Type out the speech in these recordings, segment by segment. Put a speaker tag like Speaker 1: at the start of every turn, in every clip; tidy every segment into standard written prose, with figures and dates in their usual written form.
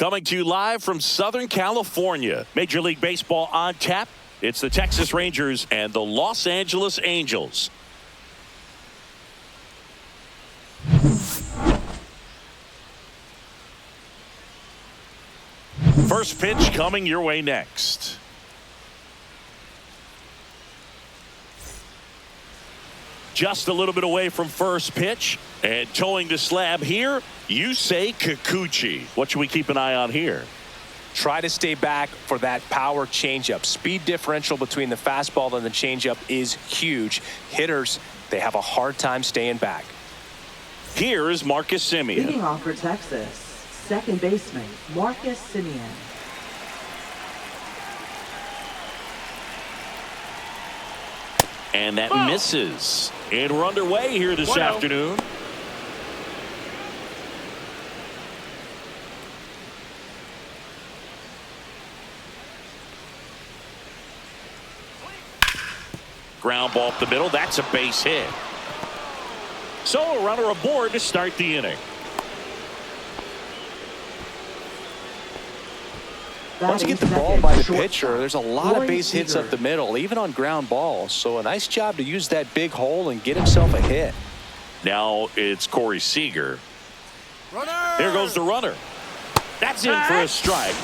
Speaker 1: Coming to you live from Southern California. Major League Baseball on tap. It's the Texas Rangers and the Los Angeles Angels. First pitch coming your way next. Just a little bit away from first pitch and towing the slab here. Yusei Kikuchi. What should we keep an eye on here?
Speaker 2: Try to stay back for that power changeup. Speed differential between the fastball and the changeup is huge. Hitters, they have a hard time staying back.
Speaker 1: Here is Marcus Semien.
Speaker 3: Leading off for Texas, second baseman Marcus Semien.
Speaker 1: And that misses. And we're underway here this afternoon. Ground ball up the middle. That's a base hit. So a runner aboard to start the inning.
Speaker 2: Once you get the ball by the pitcher, there's a lot of base hits up the middle, even on ground balls. So a nice job to use that big hole and get himself a hit.
Speaker 1: Now it's Corey Seager. Here goes the runner. That's in for a strike.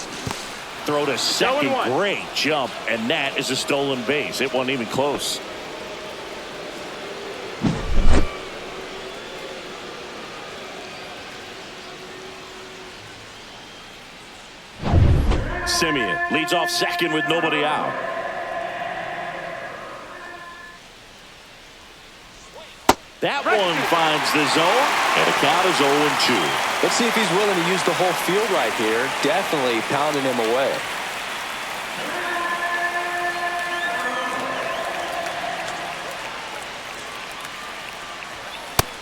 Speaker 1: Throw to second. Great jump. And that is a stolen base. It wasn't even close. Semien leads off second with nobody out. That one finds the zone, and the count is 0-2.
Speaker 2: Let's see if he's willing to use the whole field right here. Definitely pounding him away.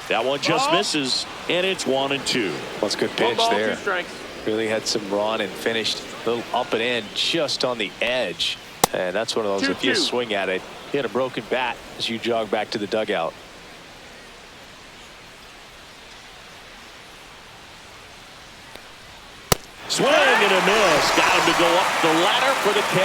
Speaker 1: That one just misses, and it's 1-2.
Speaker 2: Well, it's a good pitch there. Really had some run and finished a little up and in just on the edge. And that's one of those, if you swing at it, you hit a broken bat as you jog back to the dugout.
Speaker 1: Swing and a miss. Got him to go up the ladder for the K.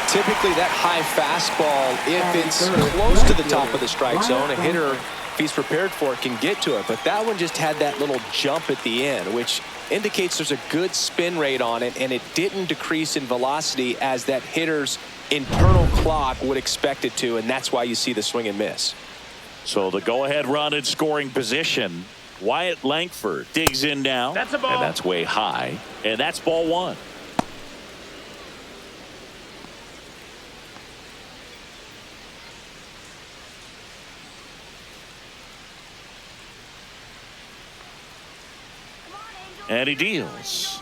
Speaker 2: Typically that high fastball, if it's close to the top of the strike zone, a hitter, if he's prepared for it, can get to it. But that one just had that little jump at the end, which indicates there's a good spin rate on it, and it didn't decrease in velocity as that hitter's internal clock would expect it to, and that's why you see the swing and miss.
Speaker 1: So the go-ahead run in scoring position. Wyatt Langford digs in now.
Speaker 4: That's a ball.
Speaker 1: And that's way high. And that's ball one. And he deals.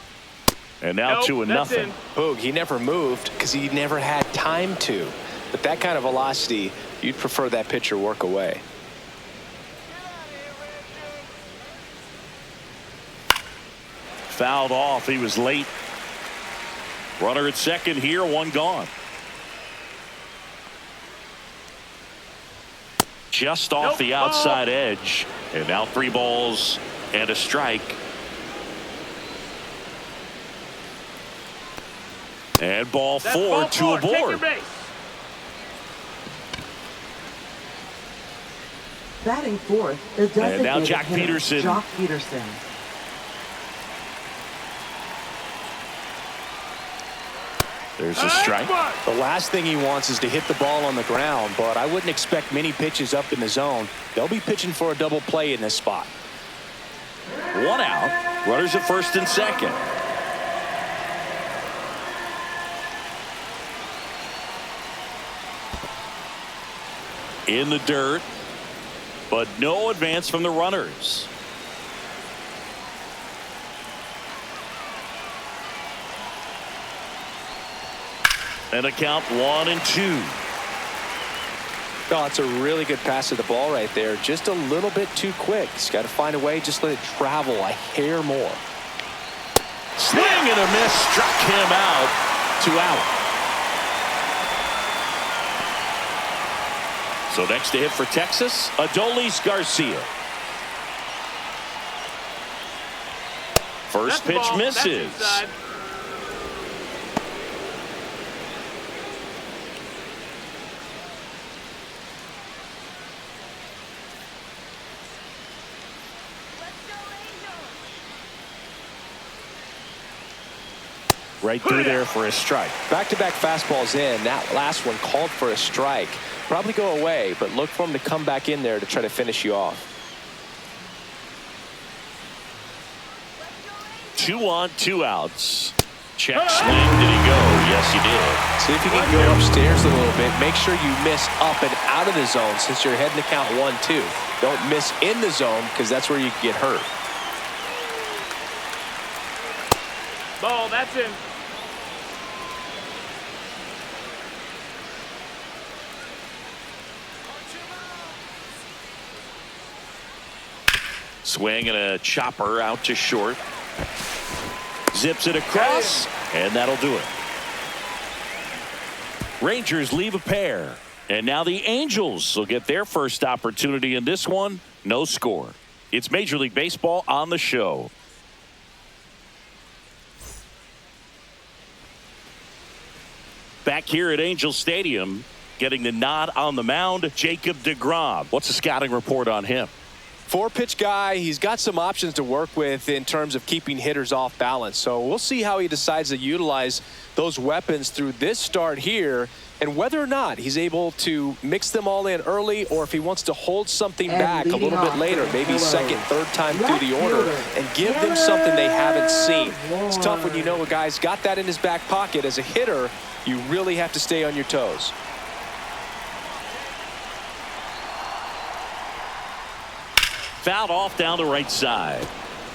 Speaker 1: And now 2-0.
Speaker 2: Boog, he never moved because he never had time to. But that kind of velocity, you'd prefer that pitcher work away.
Speaker 1: Fouled off. He was late. Runner at second here, one gone. Just off the outside edge. And now 3 balls and a strike. And ball 4, 2 aboard.
Speaker 3: Batting fourth, the designated
Speaker 1: and now Jack
Speaker 3: hitter,
Speaker 1: Peterson.
Speaker 3: Jock Peterson.
Speaker 1: There's a strike.
Speaker 2: The last thing he wants is to hit the ball on the ground, but I wouldn't expect many pitches up in the zone. They'll be pitching for a double play in this spot.
Speaker 1: 1 out. Runners at first and second. In the dirt, but no advance from the runners. And a count 1-2.
Speaker 2: Oh, it's a really good pass to the ball right there. Just a little bit too quick. He's got to find a way, just let it travel a hair more.
Speaker 1: Swing and a miss, struck him out. 2 out. So next to hit for Texas, Adolis Garcia. First pitch misses. Right through there for a strike.
Speaker 2: Back-to-back fastballs in. That last one called for a strike. Probably go away, but look for him to come back in there to try to finish you off.
Speaker 1: 2 on, 2 outs. Check swing. Did he go? Yes, he did.
Speaker 2: See if you can go upstairs a little bit. Make sure you miss up and out of the zone since you're heading to count 1-2. Don't miss in the zone because that's where you get hurt.
Speaker 4: Ball, that's in.
Speaker 1: Swing and a chopper out to short. Zips it across, and that'll do it. Rangers leave a pair. And now the Angels will get their first opportunity in this one. No score. It's Major League Baseball on the show. Back here at Angel Stadium, getting the nod on the mound, Jacob deGrom. What's the scouting report on him?
Speaker 2: 4-pitch guy. He's got some options to work with in terms of keeping hitters off balance. So we'll see how he decides to utilize those weapons through this start here and whether or not he's able to mix them all in early or if he wants to hold something back a little bit later, maybe second, third time through the order and give them something they haven't seen. It's tough when you know a guy's got that in his back pocket. As a hitter, you really have to stay on your toes.
Speaker 1: Fouled off down the right side.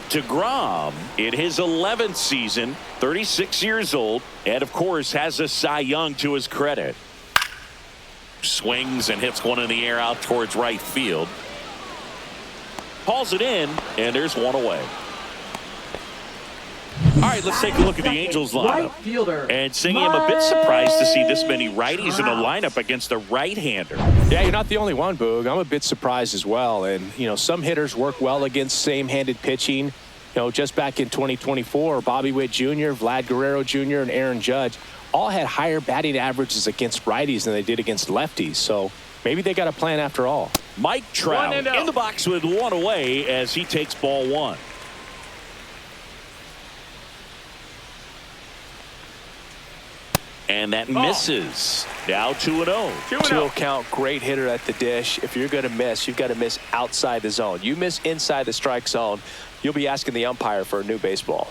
Speaker 1: deGrom in his 11th season, 36 years old, and of course has a Cy Young to his credit. Swings and hits one in the air out towards right field. Hauls it in, and there's one away. All right, let's take a look at the Angels lineup. And Singy, I'm a bit surprised to see this many righties in the lineup against a right-hander.
Speaker 2: Yeah, you're not the only one, Boog. I'm a bit surprised as well. And, you know, some hitters work well against same-handed pitching. You know, just back in 2024, Bobby Witt Jr., Vlad Guerrero Jr., and Aaron Judge all had higher batting averages against righties than they did against lefties. So maybe they got a plan after all.
Speaker 1: Mike Trout in the box with one away as he takes ball one. And that misses. Now 2-0.
Speaker 2: 2-0 count, great hitter at the dish. If you're going to miss, you've got to miss outside the zone. You miss inside the strike zone, you'll be asking the umpire for a new baseball.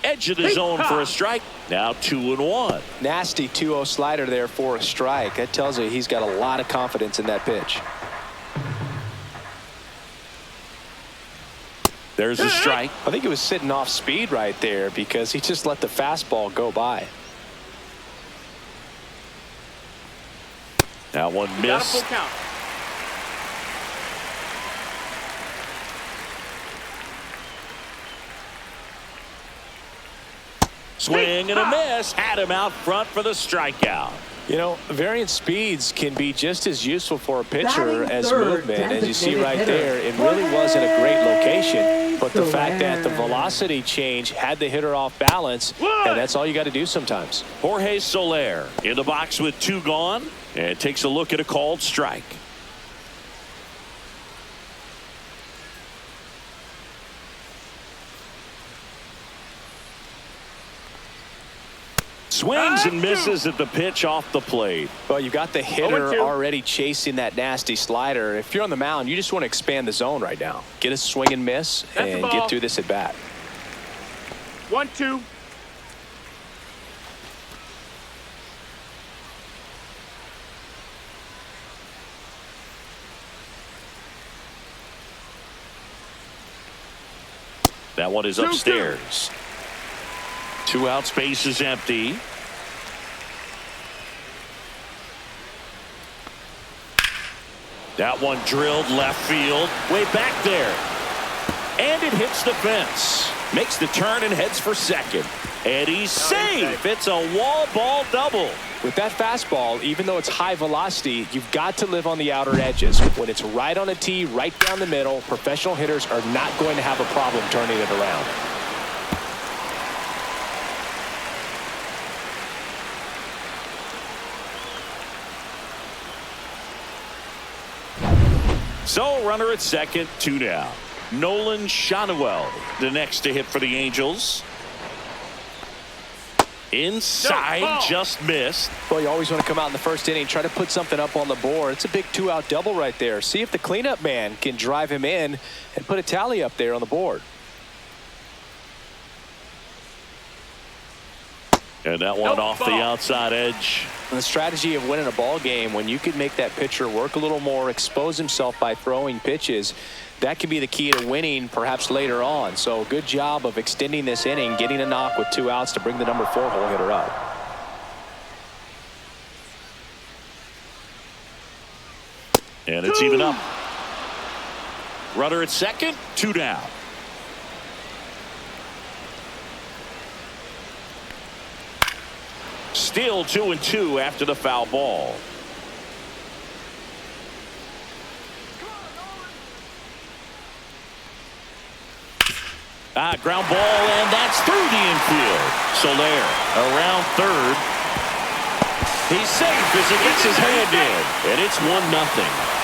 Speaker 1: Edge of the zone for a strike. Now 2-1.
Speaker 2: Nasty 2-0 slider there for a strike. That tells you he's got a lot of confidence in that pitch.
Speaker 1: There's a strike.
Speaker 2: I think it was sitting off speed right there because he just let the fastball go by.
Speaker 1: That one missed. Swing and a miss. Had him out front for the strikeout.
Speaker 2: You know, variant speeds can be just as useful for a pitcher as movement. As you see right there, it really wasn't a great location. But the fact that the velocity change had the hitter off balance, and that's all you got to do sometimes.
Speaker 1: Jorge Soler in the box with 2 gone and takes a look at a called strike. Swings and misses at the pitch off the plate.
Speaker 2: Well, you got the hitter already chasing that nasty slider. If you're on the mound, you just want to expand the zone right now. Get a swing and miss and get through this at bat.
Speaker 4: 1-2.
Speaker 1: That one is upstairs. 2 out, space is empty. That one drilled left field, way back there. And it hits the fence. Makes the turn and heads for second. And he's safe. It's a wall ball double.
Speaker 2: With that fastball, even though it's high velocity, you've got to live on the outer edges. When it's right on a tee, right down the middle, professional hitters are not going to have a problem turning it around.
Speaker 1: So runner at second, 2 down. Nolan Schanuel, the next to hit for the Angels. Inside, just missed.
Speaker 2: Well, you always want to come out in the first inning, try to put something up on the board. It's a big 2-out double right there. See if the cleanup man can drive him in and put a tally up there on the board.
Speaker 1: And that one off the outside edge.
Speaker 2: And the strategy of winning a ball game, when you can make that pitcher work a little more, expose himself by throwing pitches, that can be the key to winning perhaps later on. So good job of extending this inning, getting a knock with 2 outs to bring the number 4 hole hitter up.
Speaker 1: And it's even up. Runner at second, 2 down. Still 2-2 after the foul ball. Ground ball, and that's through the infield. Soler around third. He's safe as he gets his hand in, and it's 1-0.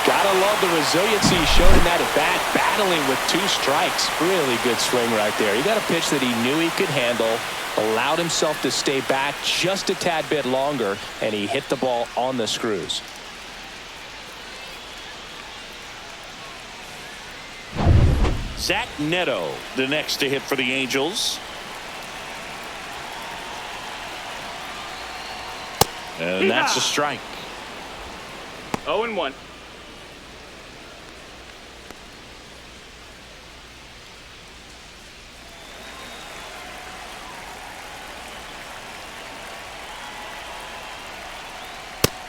Speaker 2: Gotta love the resiliency he showed in that at bat, battling with 2 strikes. Really good swing right there. He got a pitch that he knew he could handle, allowed himself to stay back just a tad bit longer, and he hit the ball on the screws.
Speaker 1: Zach Neto, the next to hit for the Angels. And that's a strike.
Speaker 4: 0-1.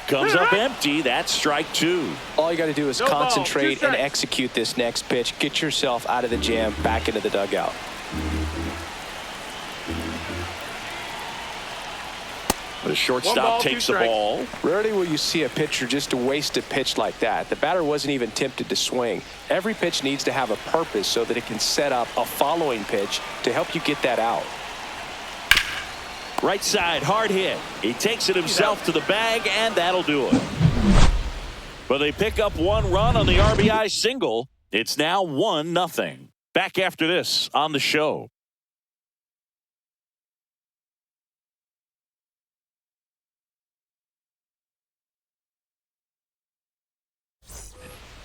Speaker 1: Comes up empty. That's strike 2.
Speaker 2: All you got to do is
Speaker 4: No ball, 2
Speaker 2: concentrate and
Speaker 4: strikes.
Speaker 2: execute this next pitch. Get yourself out of the jam, back into the dugout.
Speaker 1: The
Speaker 4: 1
Speaker 1: shortstop
Speaker 4: ball, 2
Speaker 1: takes the
Speaker 4: strikes.
Speaker 1: ball.
Speaker 2: Rarely will you see a pitcher just to waste a pitch like that. The batter wasn't even tempted to swing. Every pitch needs to have a purpose so that it can set up a following pitch to help you get that out.
Speaker 1: Right side, hard hit. He takes it himself to the bag, and that'll do it. But they pick up 1 run on the RBI single. It's now 1-0. Back after this on the show.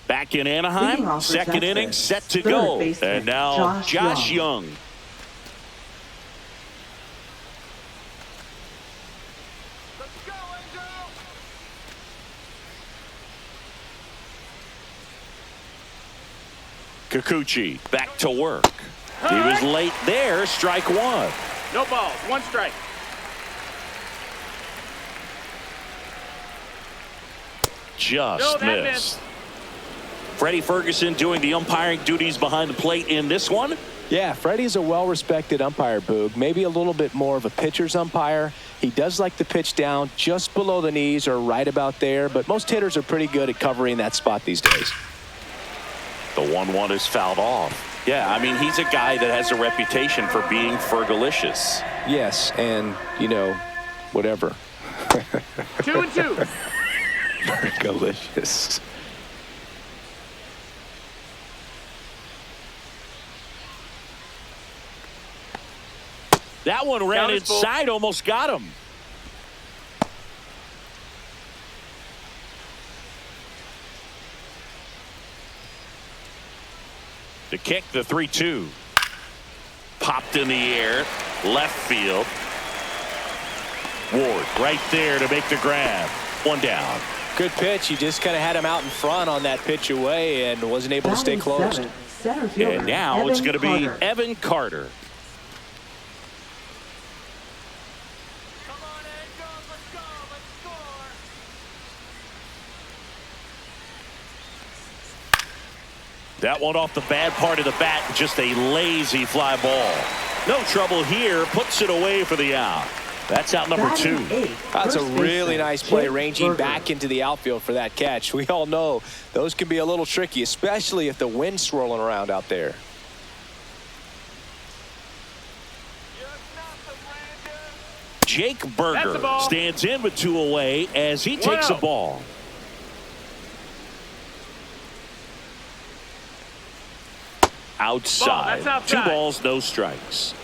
Speaker 1: Back in Anaheim, second inning set to go. And now Josh Young. Kikuchi back to work. He was late there. Strike 1.
Speaker 4: No balls, 1 strike.
Speaker 1: Just missed. Freddie Ferguson doing the umpiring duties behind the plate in this one.
Speaker 2: Yeah, Freddie's a well-respected umpire, Boog. Maybe a little bit more of a pitcher's umpire. He does like the pitch down just below the knees or right about there, but most hitters are pretty good at covering that spot these days.
Speaker 1: The 1-1 is fouled off. Yeah, I mean, he's a guy that has a reputation for being Fergalicious.
Speaker 2: Yes, and, you know, whatever.
Speaker 4: 2-2.
Speaker 2: Fergalicious.
Speaker 1: That one ran
Speaker 4: Count is full.
Speaker 1: inside, almost got him. The kick, the 3-2. Popped in the air, left field. Ward right there to make the grab. 1 down.
Speaker 2: Good pitch. He just kind of had him out in front on that pitch away and wasn't able to stay closed.
Speaker 1: And now it's going to be Evan Carter. That one off the bad part of the bat, just a lazy fly ball. No trouble here, puts it away for the out. That's out number 2.
Speaker 2: That's a really nice play, ranging back into the outfield for that catch. We all know those can be a little tricky, especially if the wind's swirling around out there.
Speaker 1: Jake Berger stands in with 2 away as he takes a ball. outside.
Speaker 4: Ball, outside.
Speaker 1: 2 balls, no strikes.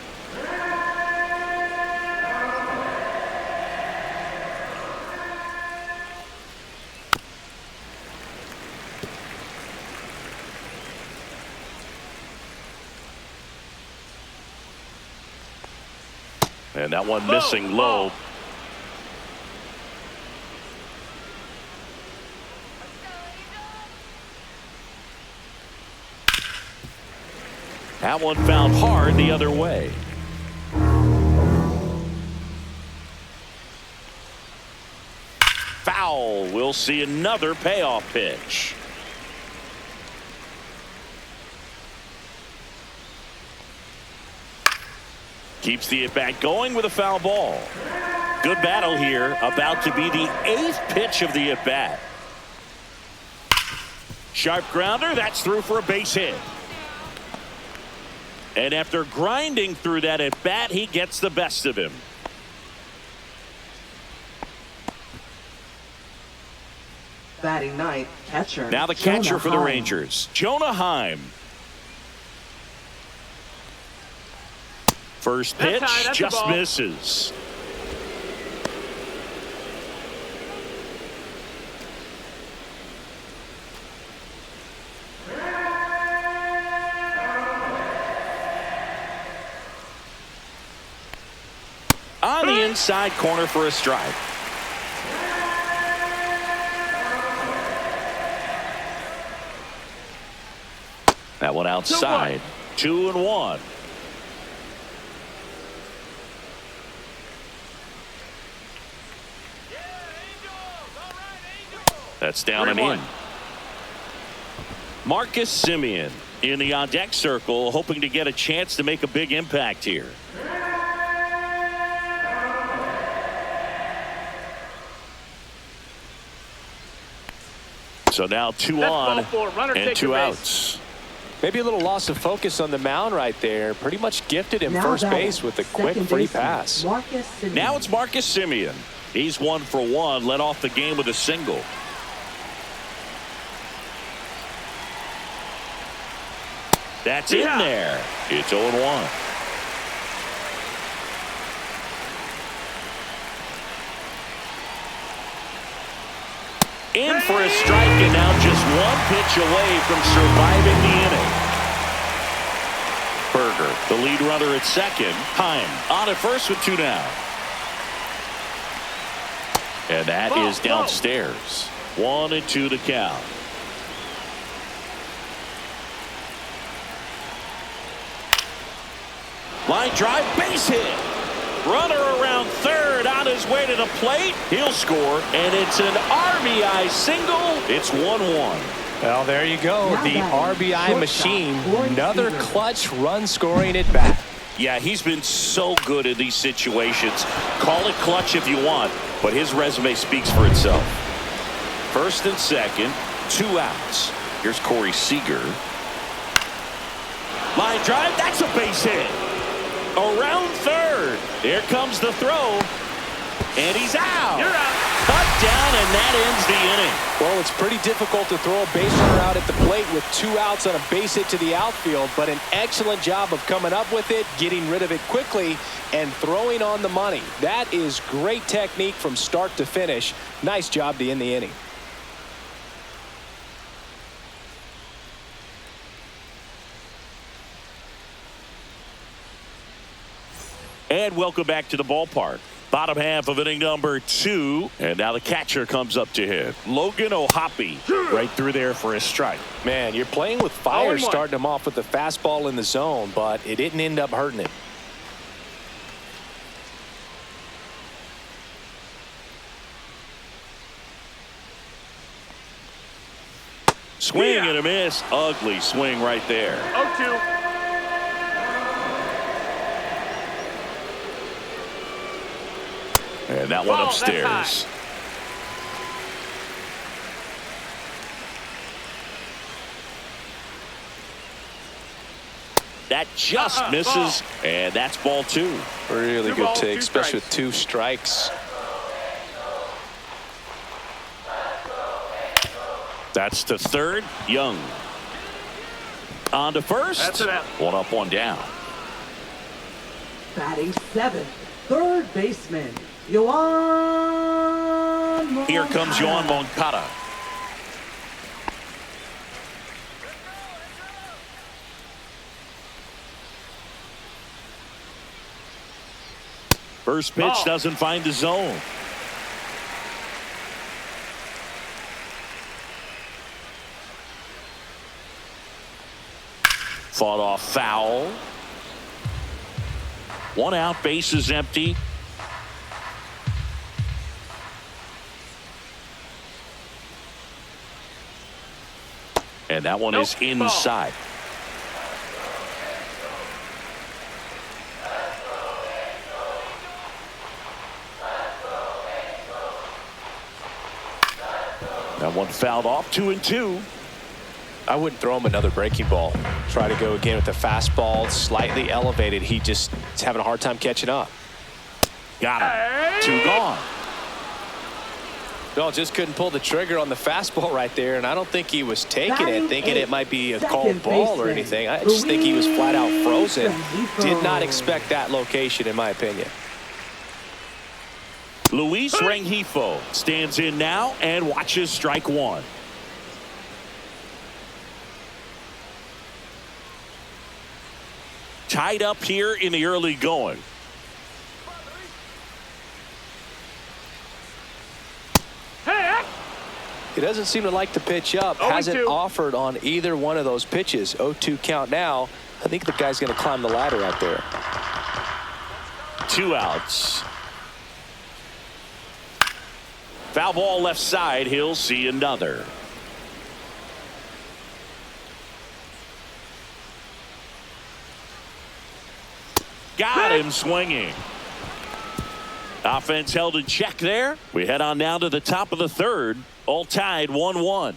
Speaker 1: And that one missing low. That one found hard the other way. Foul. We'll see another payoff pitch. Keeps the at-bat going with a foul ball. Good battle here. About to be the 8th pitch of the at-bat. Sharp grounder. That's through for a base hit. And after grinding through that at-bat, he gets the best of him.
Speaker 3: Batting ninth, catcher.
Speaker 1: Now the catcher for the Rangers, Jonah Heim. First pitch just misses. On the inside corner for a strike. That one outside. 2-1. That's down and in. Marcus Semien in the on-deck circle, hoping to get a chance to make a big impact here. So now 2 on and 2 outs.
Speaker 2: Maybe a little loss of focus on the mound right there. Pretty much gifted him first base with a quick free pass.
Speaker 1: Now it's Marcus Semien. He's 1 for 1, led off the game with a single. That's in there. It's 0-1. In for a strike, and now just 1 pitch away from surviving the inning. Berger, the lead runner at second. Heim on at first with 2 down. And that is downstairs. 1-2 to count. Line drive, base hit. Runner around third on his way to the plate. He'll score, and it's an RBI single. It's 1-1.
Speaker 2: Well, there you go. The RBI machine. Another clutch run scoring at bat.
Speaker 1: Yeah, he's been so good in these situations. Call it clutch if you want, but his resume speaks for itself. First and second, 2 outs. Here's Corey Seager. Line drive, that's a base hit. Around third. Here comes the throw. And he's out.
Speaker 4: You're out.
Speaker 1: Cut down, and that ends the inning.
Speaker 2: Well, it's pretty difficult to throw a base runner out at the plate with 2 outs on a base hit to the outfield, but an excellent job of coming up with it, getting rid of it quickly, and throwing on the money. That is great technique from start to finish. Nice job to end the inning.
Speaker 1: And welcome back to the ballpark. Bottom half of inning number 2. And now the catcher comes up to hit. Logan O'Hoppe right through there for a strike.
Speaker 2: Man, you're playing with fire, starting him off with the fastball in the zone, but it didn't end up hurting him.
Speaker 1: Swing and a miss. Ugly swing right there.
Speaker 4: 0-2.
Speaker 1: And that one upstairs. That just misses, and that's ball 2.
Speaker 2: Really good take, especially with 2 strikes.
Speaker 1: That's to third, Young. On to first.
Speaker 4: That's it.
Speaker 1: One up, one down.
Speaker 3: Batting seventh, third baseman, Yoan Moncada.
Speaker 1: Here comes Yoan Moncada. First pitch doesn't find the zone. Fought off foul. One out, base is empty. And that one is inside. That one fouled off, 2-2.
Speaker 2: I wouldn't throw him another breaking ball. Try to go again with the fastball, slightly elevated. He just is having a hard time catching up.
Speaker 1: Got him. Two gone.
Speaker 2: No, just couldn't pull the trigger on the fastball right there, and I don't think he was taking it, thinking it might be a called ball or anything. I just think he was flat out frozen. Did not expect that location, in my opinion.
Speaker 1: Luis Rengifo stands in now and watches strike one. Tied up here in the early going.
Speaker 2: He doesn't seem to like to pitch up. Hasn't offered on either one of those pitches. 0-2 count now. I think the guy's going to climb the ladder out there.
Speaker 1: 2 outs. Foul ball left side. He'll see another. Got him swinging. Offense held in check there. We head on down to the top of the third. All tied 1-1.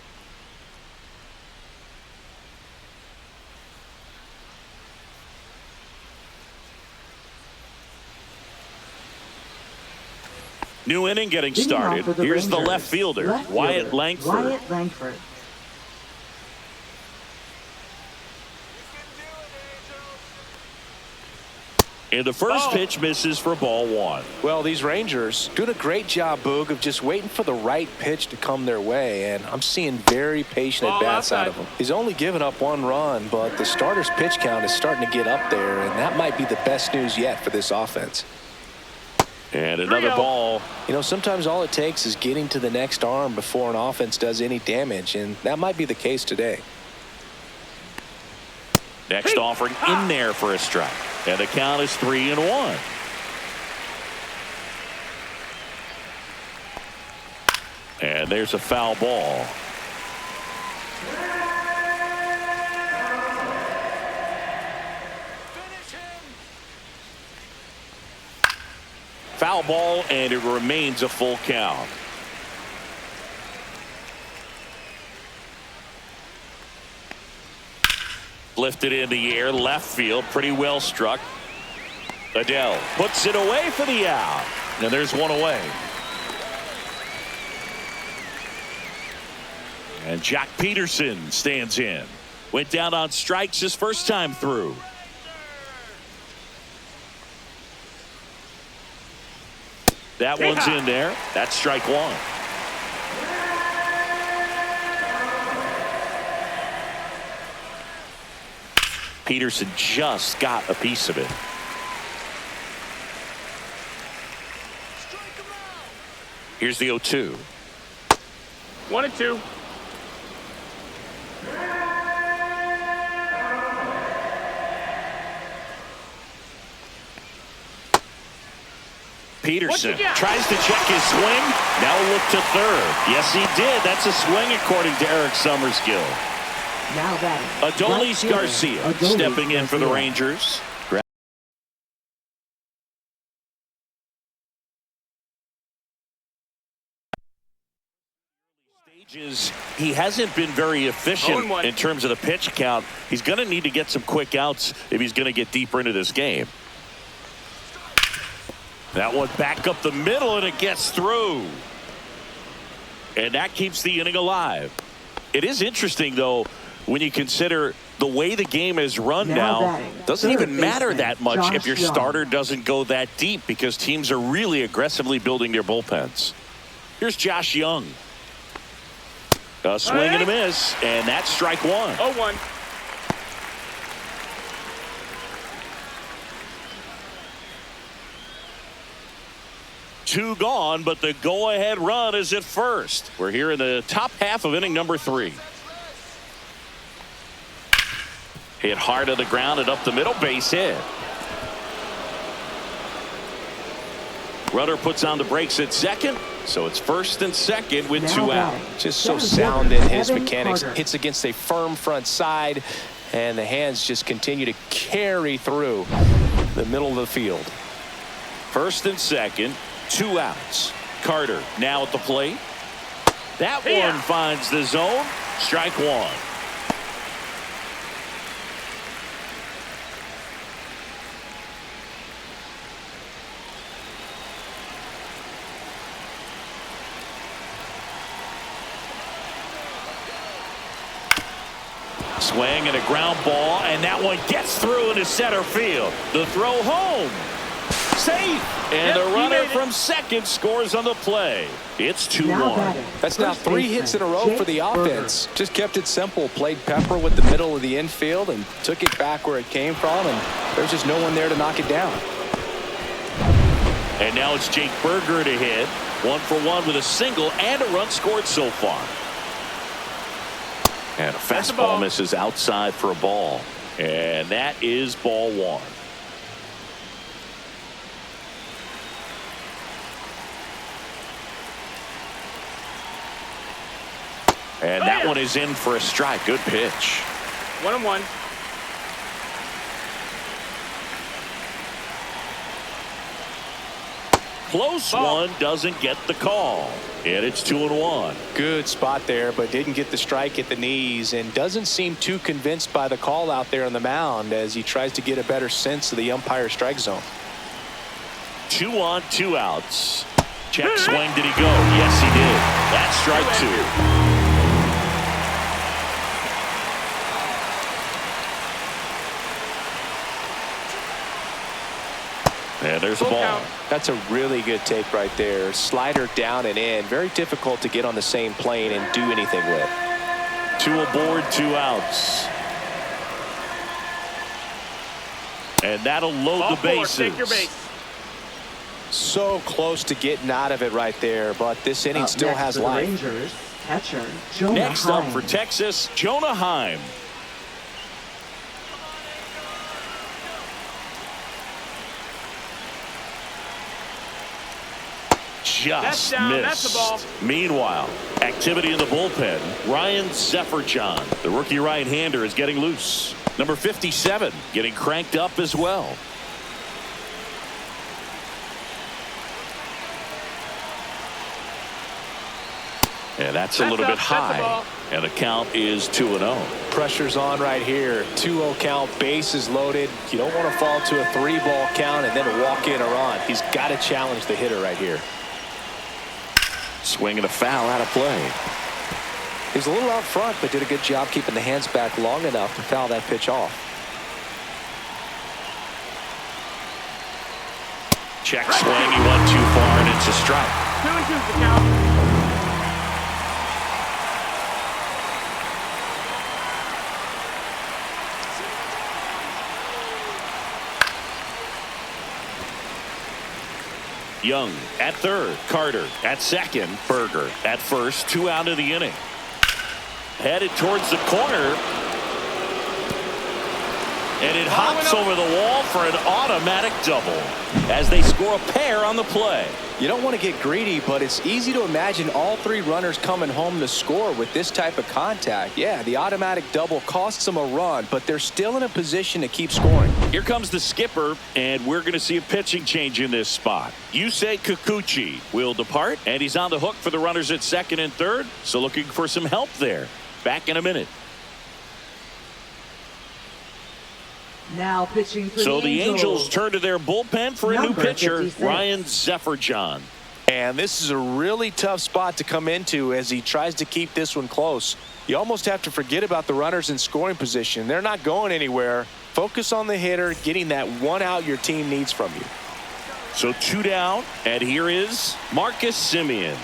Speaker 1: New inning getting started. Here's the left fielder, Wyatt Langford. And the first pitch misses for ball one.
Speaker 2: Well, these Rangers doing a great job, Boog, of just waiting for the right pitch to come their way, and I'm seeing very patient at-bats out of him. He's only given up 1 run, but the starter's pitch count is starting to get up there, and that might be the best news yet for this offense.
Speaker 1: And another ball.
Speaker 2: You know, sometimes all it takes is getting to the next arm before an offense does any damage, and that might be the case today.
Speaker 1: Next offering in there for a strike. And the count is 3-1. And there's a foul ball. Foul ball, and it remains a full count. Lifted in the air, left field, pretty well struck. Adele puts it away for the out. And there's one away. And Jack Peterson stands in. Went down on strikes his first time through. That one's in there. That's strike one. Peterson just got a piece of it. Here's the 0-2.
Speaker 4: 1-2.
Speaker 1: Peterson tries to check his swing. Now look to third. Yes, he did. That's a swing according to Eric Summerskill.
Speaker 3: Now that
Speaker 1: Adolis Garcia stepping in for the Rangers. He hasn't been very efficient in terms of the pitch count. He's going to need to get some quick outs if he's going to get deeper into this game. That one back up the middle, and it gets through. And that keeps the inning alive. It is interesting, though, When you consider the way the game is run now, doesn't even matter that much if your starter doesn't go that deep because teams are really aggressively building their bullpens. Here's Josh Young. A swing and a miss, and that's strike one.
Speaker 4: 0-1.
Speaker 1: Two gone, but the go-ahead run is at first. We're here in the top half of inning number 3. Hit hard to the ground and up the middle, base hit. Runner puts on the brakes at second, so it's first and second with 2 out.
Speaker 2: Just so sound in his mechanics. Hits against a firm front side, and the hands just continue to carry through the middle of the field.
Speaker 1: First and second, 2 outs. Carter now at the plate. That one finds the zone. Strike one. Swing and a ground ball, and that one gets through into center field. The throw home. Safe. And the runner from second scores on the play. It's 2-1.
Speaker 2: That's now 3 hits in a row for the offense. Just kept it simple. Played pepper with the middle of the infield and took it back where it came from, and there's just no one there to knock it down.
Speaker 1: And now it's Jake Berger to hit. 1 for 1 with a single and a run scored so far. And a fastball misses outside for a ball. And that is ball 1. And that one is in for a strike. Good pitch.
Speaker 4: 1-1.
Speaker 1: Close one, doesn't get the call. And it's 2-1.
Speaker 2: Good spot there, but didn't get the strike at the knees, and doesn't seem too convinced by the call out there on the mound as he tries to get a better sense of the umpire strike zone.
Speaker 1: 2 on, 2 outs. Check swing. Did he go? Yes, he did. That's strike 2. And there's a ball.
Speaker 2: That's a really good take right there. Slider down and in. Very difficult to get on the same plane and do anything with.
Speaker 1: 2 aboard, 2 outs. And that'll load the bases.
Speaker 4: Take your base.
Speaker 2: So close to getting out of it right there, but this inning still has life.
Speaker 3: Rangers, catcher, Jonah
Speaker 1: Next
Speaker 3: Heim.
Speaker 1: up for Texas, Jonah Heim. Just
Speaker 4: down, that's
Speaker 1: missed.
Speaker 4: the ball.
Speaker 1: Meanwhile, activity in the bullpen. Ryan Zefferjohn, the rookie right-hander, is getting loose. Number 57 getting cranked up as well. And that's a little bit high. And the count is 2-0.
Speaker 2: Pressure's on right here. 2-0 count, bases loaded. You don't want to fall to a 3-ball count and then walk in a run. He's got to challenge the hitter right here.
Speaker 1: Swing and a foul out of play.
Speaker 2: He was a little out front, but did a good job keeping the hands back long enough to foul that pitch off.
Speaker 1: Check swing. He went too far, and it's a strike.
Speaker 4: 2-2 the count.
Speaker 1: Young at third, Carter at second, Berger at first, 2 out of the inning. Headed towards the corner. And it hops over the wall for an automatic double as they score a pair on the play.
Speaker 2: You don't want to get greedy, but it's easy to imagine all 3 runners coming home to score with this type of contact. Yeah, the automatic double costs them a run, but they're still in a position to keep scoring.
Speaker 1: Here comes the skipper, and we're going to see a pitching change in this spot. Yusei Kikuchi will depart, and he's on the hook for the runners at second and third, so looking for some help there. Back in a minute.
Speaker 3: Now pitching for
Speaker 1: so the Angels turn to their bullpen for a new pitcher, 56. Ryan Zefferjohn.
Speaker 2: And this is a really tough spot to come into as he tries to keep this one close. You almost have to forget about the runners in scoring position. They're not going anywhere. Focus on the hitter, getting that one out your team needs from you.
Speaker 1: So 2 down, and here is Marcus Semien.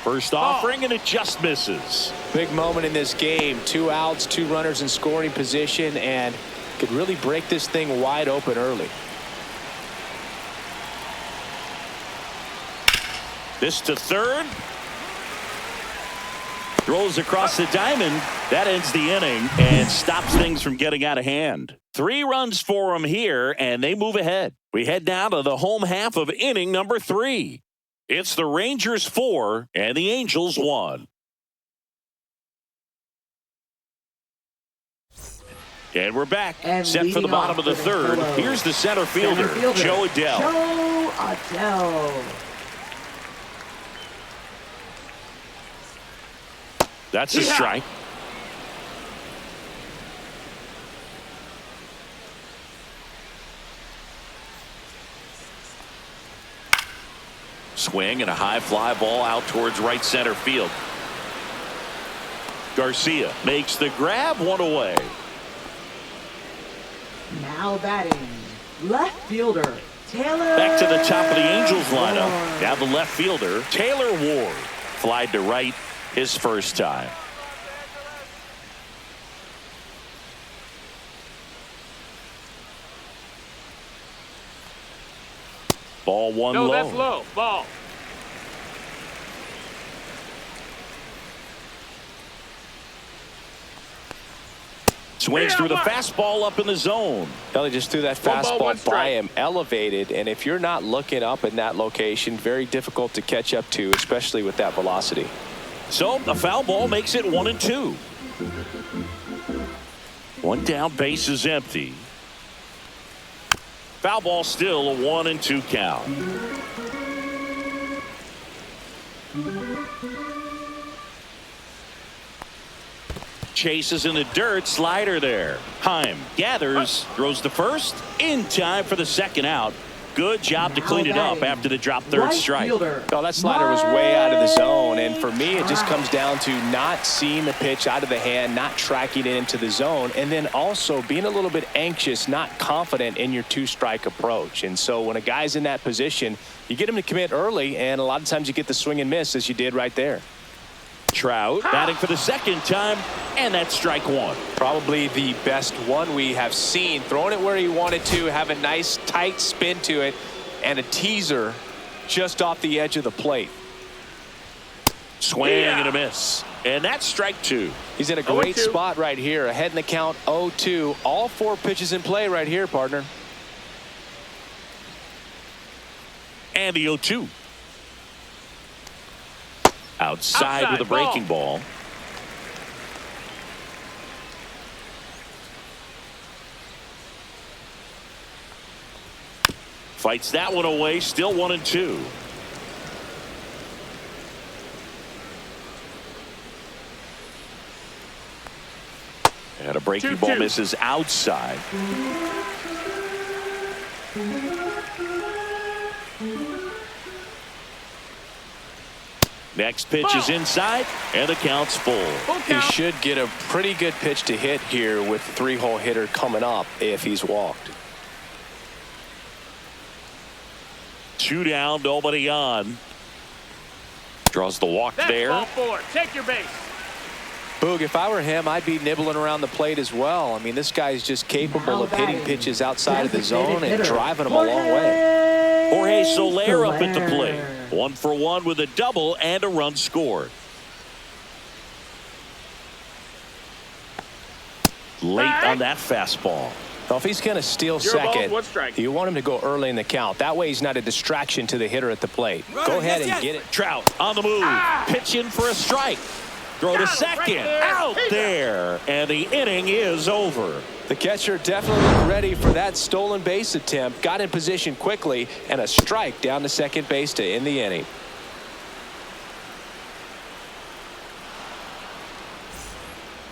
Speaker 1: First offering, and it just misses.
Speaker 2: Big moment in this game. 2 outs, 2 runners in scoring position, and could really break this thing wide open early.
Speaker 1: This to third. Throws across the diamond. That ends the inning and stops things from getting out of hand. 3 runs for them here, and they move ahead. We head down to the home half of inning number 3. It's the Rangers 4 and the Angels 1. And we're back.
Speaker 3: And
Speaker 1: set for the bottom of the third. Here's the center fielder, Joe Adell.
Speaker 3: Joe Adell.
Speaker 1: That's a strike. Swing and a high fly ball out towards right center field. Garcia makes the grab, 1 away.
Speaker 3: Now batting, left fielder, Taylor.
Speaker 1: Back to the top of the Angels lineup. Now the left fielder, Taylor Ward. Flied to right his first time. Ball 1 low.
Speaker 4: No, that's low. Ball.
Speaker 1: Swings through the fastball up in the zone.
Speaker 2: Kelly just threw that fastball by him, elevated, and if you're not looking up in that location, very difficult to catch up to, especially with that velocity.
Speaker 1: So the foul ball makes it 1-2. 1 down, base is empty. Foul ball still a 1-2 count. Chases in the dirt, slider there. Heim gathers, throws to first, in time for the second out. Good job to clean it up after the drop third strike.
Speaker 2: Oh, that slider was way out of the zone, and for me it just comes down to not seeing the pitch out of the hand, not tracking it into the zone, and then also being a little bit anxious, not confident in your 2-strike approach. And so when a guy's in that position, you get him to commit early, and a lot of times you get the swing and miss as you did right there.
Speaker 1: Trout batting for the second time, and that's strike 1.
Speaker 2: Probably the best one we have seen. Throwing it where he wanted to, have a nice tight spin to it, and a teaser just off the edge of the plate.
Speaker 1: Swing and a miss, and that's strike 2.
Speaker 2: He's in a great spot right here. Ahead in the count, 0-2. All 4 pitches in play right here, partner.
Speaker 1: And the 0-2. Outside with a breaking ball. Fights that one away, still 1-2. And a breaking ball misses outside. Next pitch is inside, and the count's full.
Speaker 2: He should get a pretty good pitch to hit here with the 3-hole hitter coming up if he's walked.
Speaker 1: 2 down, nobody on. Draws the walk there.
Speaker 4: Ball 4. Take your base.
Speaker 2: Boog, if I were him, I'd be nibbling around the plate as well. I mean, this guy's just capable of hitting pitches outside of the zone and driving them a long way.
Speaker 1: Jorge Soler up at the plate. 1 for 1 with a double and a run scored. Late on that fastball.
Speaker 2: Well, if he's going to steal second, you want him to go early in the count. That way he's not a distraction to the hitter at the plate. Go ahead and get it.
Speaker 1: Trout on the move. Pitch in for a strike. Throw to second. Out there. And the inning is over.
Speaker 2: The catcher definitely ready for that stolen base attempt. Got in position quickly, and a strike down to second base to end the inning.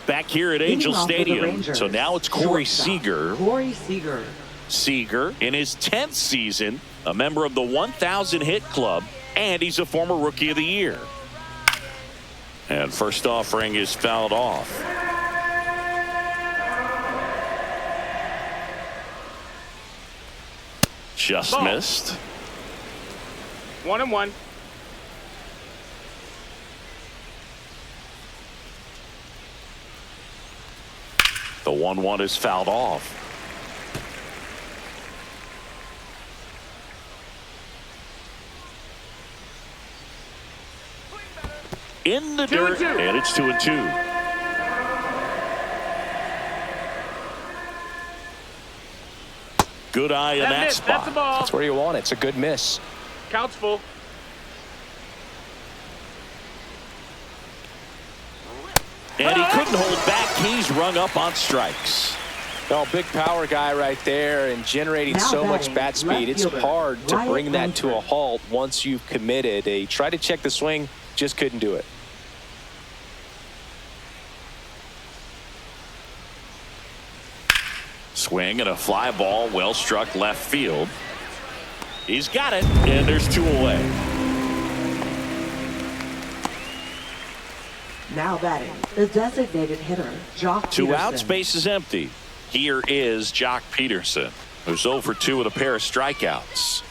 Speaker 1: Back here at Angel Stadium. So now it's Corey Seager.
Speaker 3: Corey Seager.
Speaker 1: Seager in his 10th season, a member of the 1,000 hit club, and he's a former Rookie of the Year. And first offering is fouled off. Just
Speaker 4: Ball.
Speaker 1: missed.
Speaker 4: 1-1.
Speaker 1: The 1-1 is fouled off. In the dirt, and it's 2-2. Good eye in that spot.
Speaker 4: That's the ball.
Speaker 2: That's where you want it. It's a good miss.
Speaker 4: Count's full.
Speaker 1: And he couldn't hold back. He's rung up on strikes.
Speaker 2: Oh, big power guy right there and generating
Speaker 3: Now
Speaker 2: so much
Speaker 3: batting,
Speaker 2: bat speed.
Speaker 3: left
Speaker 2: It's
Speaker 3: fielder,
Speaker 2: hard to
Speaker 3: Wyatt
Speaker 2: bring that to a
Speaker 3: Langford.
Speaker 2: halt once you've committed. They tried to check the swing, just couldn't do it.
Speaker 1: Swing and a fly ball, well struck left field. He's got it, and there's 2 away.
Speaker 3: Now batting, the designated hitter, Jock
Speaker 1: 2
Speaker 3: Peterson.
Speaker 1: outs, base is empty. Here is Jock Peterson, who's 0 for 2 with a pair of strikeouts.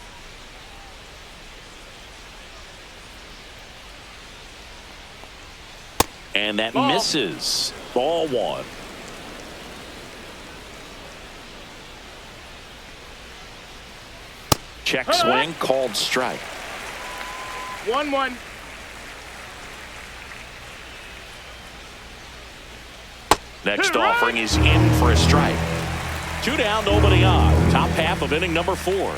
Speaker 1: And that
Speaker 4: Ball.
Speaker 1: misses. Ball 1. Check swing, called strike.
Speaker 4: 1-1.
Speaker 1: Next offering is in for a strike. 2 down, nobody on. Top half of inning number 4.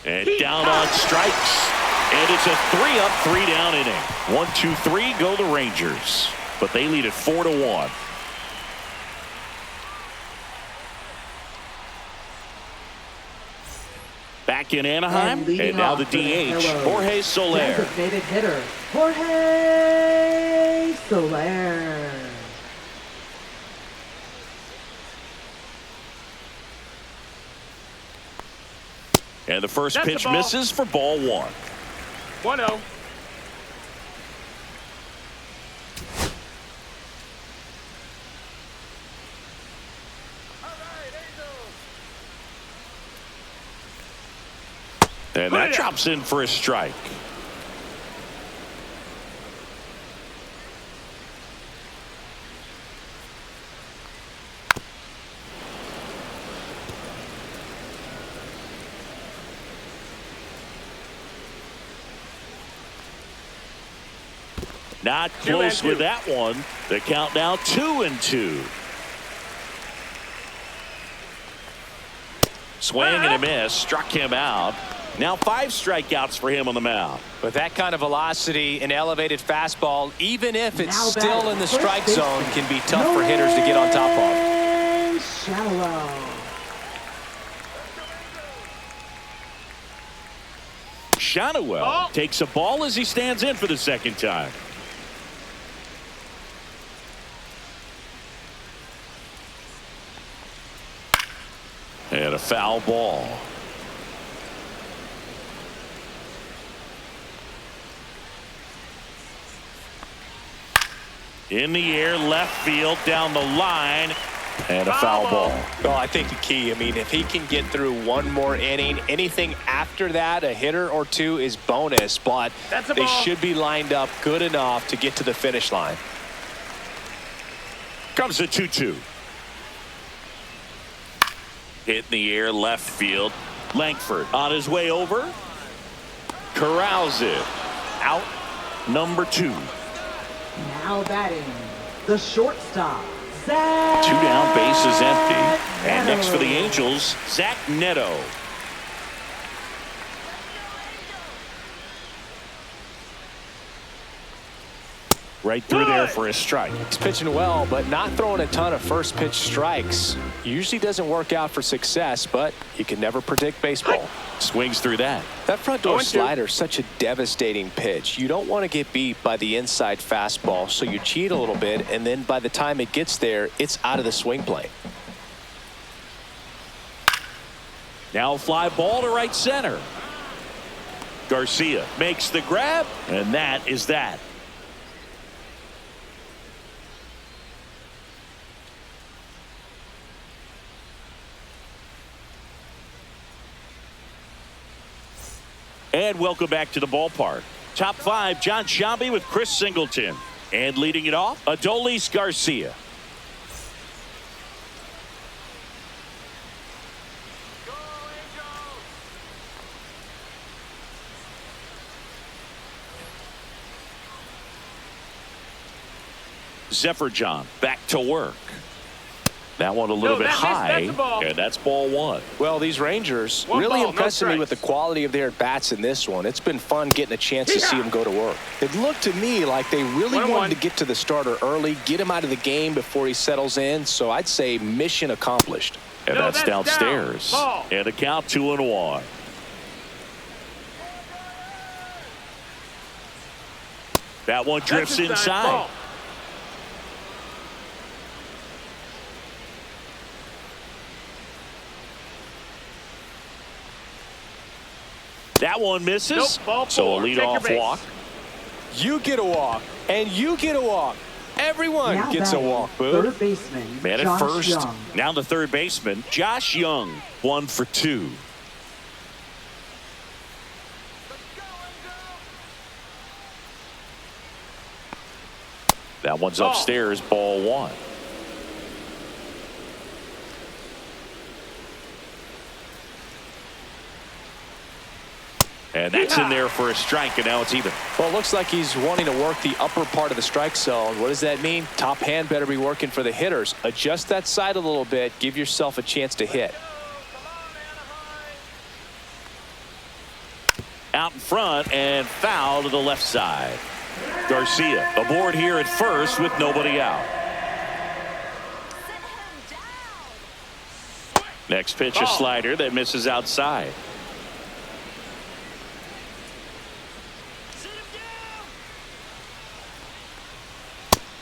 Speaker 1: And down on strikes. And it's a 3-up, 3-down inning. 1, 2, 3 go the Rangers. But they lead it 4-1. Back in Anaheim, and now the DH, Jorge Soler.
Speaker 3: Designated hitter, Jorge Soler.
Speaker 1: And the first
Speaker 4: That's the
Speaker 1: pitch
Speaker 4: ball.
Speaker 1: misses for ball 1.
Speaker 4: 1-0.
Speaker 1: And that drops in for a strike. Not close with that one. The count now 2-2. Swing and a miss. Struck him out. Now 5 strikeouts for him on the mound.
Speaker 2: With that kind of velocity, an elevated fastball, even if it's
Speaker 3: Now
Speaker 2: still
Speaker 3: batting,
Speaker 2: in the
Speaker 3: first
Speaker 2: strike zone,
Speaker 3: baseman,
Speaker 2: can be tough for hitters to get on top of.
Speaker 3: Shallow.
Speaker 1: Shadowell takes a ball as he stands in for the second time. And a foul ball. In the air, left field, down the line, and a foul ball.
Speaker 2: Well, I think the key, I mean, if he can get through one more inning, anything after that, a hitter or 2 is bonus, but they should be lined up good enough to get to the finish line.
Speaker 1: Comes the 2-2. Hit in the air, left field. Langford on his way over. Corrals it. Out number 2.
Speaker 3: Now batting, the shortstop, Zach.
Speaker 1: 2 down, base is empty. And next for the Angels, Zach Neto. Right through there for a strike.
Speaker 2: He's pitching well, but not throwing a ton of first pitch strikes. Usually doesn't work out for success, but you can never predict baseball.
Speaker 1: Swings through that.
Speaker 2: That front door slider is such a devastating pitch. You don't want to get beat by the inside fastball, so you cheat a little bit, and then by the time it gets there, it's out of the swing plane.
Speaker 1: Now fly ball to right center. Garcia makes the grab, and that is that. And welcome back to the ballpark. Top five, John Sciambi with Chris Singleton. And leading it off, Adolis Garcia. Zephyr John back to work. That one a little bit high, and that's ball one.
Speaker 2: Well, these Rangers really impressing me with the quality of their at-bats in this one. It's been fun getting a chance to see them go to work. It looked to me like they really wanted to get to the starter early, get him out of the game before he settles in, so I'd say mission accomplished.
Speaker 1: And that's downstairs. And a count 2-1. That one drifts inside. That one misses. So a leadoff walk.
Speaker 2: You get a walk, and you get a walk. Everyone
Speaker 3: now
Speaker 2: gets a walk, boo.
Speaker 3: Third baseman,
Speaker 1: Man at
Speaker 3: Josh
Speaker 1: first.
Speaker 3: Young.
Speaker 1: Now the third baseman, Josh Young. 1 for 2. That one's upstairs, ball one. And that's in there for a strike, and now it's even.
Speaker 2: Well, it looks like he's wanting to work the upper part of the strike zone. What does that mean? Top hand better be working for the hitters. Adjust that side a little bit. Give yourself a chance to hit.
Speaker 1: Out in front and foul to the left side. Garcia aboard here at first with nobody out. Next pitch, a slider that misses outside.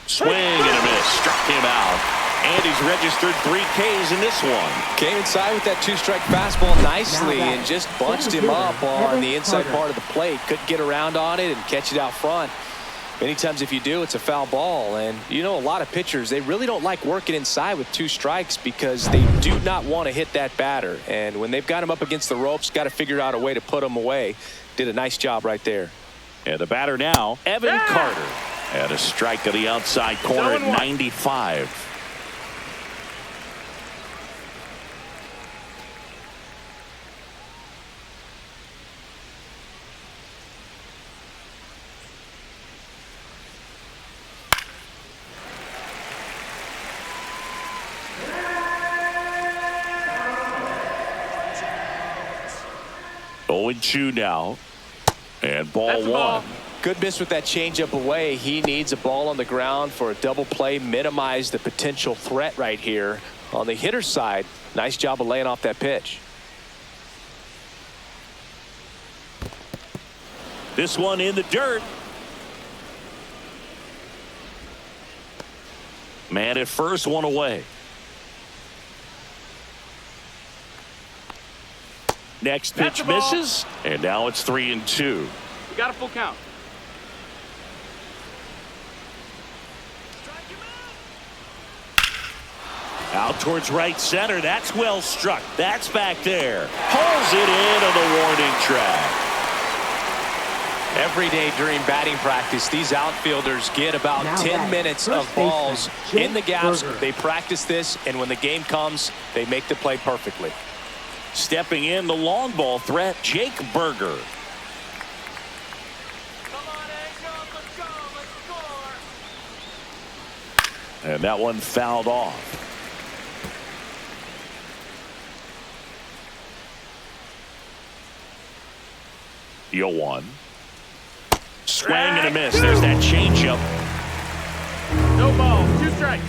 Speaker 1: Swing and a miss. Struck him out. And he's registered 3 Ks in this one.
Speaker 2: Came inside with that 2-strike fastball nicely and just bunched him up on the inside part of the plate. Couldn't get around on it and catch it out front. Many times if you do, it's a foul ball. And you know, a lot of pitchers, they really don't like working inside with 2 strikes because they do not want to hit that batter. And when they've got him up against the ropes, got to figure out a way to put him away. Did a nice job right there.
Speaker 1: And the batter now, Evan Carter. And a strike to the outside corner at 95. Oh, 2 now. And ball one.
Speaker 2: Good miss with that changeup away. He needs a ball on the ground for a double play. Minimize the potential threat right here. On the hitter's side, nice job of laying off that pitch.
Speaker 1: This one in the dirt. Man at first, one away. Next pitch misses, and now it's 3-2.
Speaker 4: You got a full count.
Speaker 1: Out towards right center. That's well struck. That's back there. Pulls it in on the warning track.
Speaker 2: Every day during batting practice, these outfielders get about 10 minutes of balls in the gaps. They practice this, and when the game comes, they make the play perfectly.
Speaker 1: Stepping in, the long ball threat, Jake Berger. And that one fouled off. The 0-1. Swing and a miss. There's that changeup.
Speaker 4: strikes.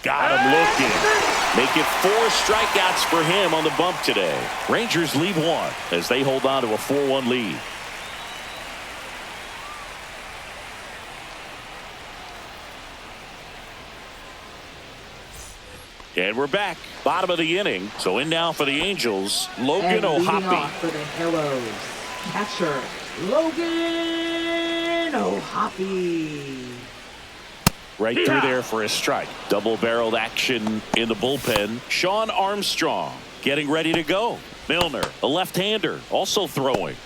Speaker 1: Got him looking. Make it 4 strikeouts for him on the bump today. Rangers lead 1 as they hold on to a 4-1 lead. And we're back. Bottom of the inning. So in now for the Angels, Logan
Speaker 3: and leading
Speaker 1: O'Hoppe.
Speaker 3: off for the Hellos, catcher Logan O'Hoppe.
Speaker 1: Right through there for a strike. Double-barreled action in the bullpen. Sean Armstrong getting ready to go. Milner, a left-hander, also throwing.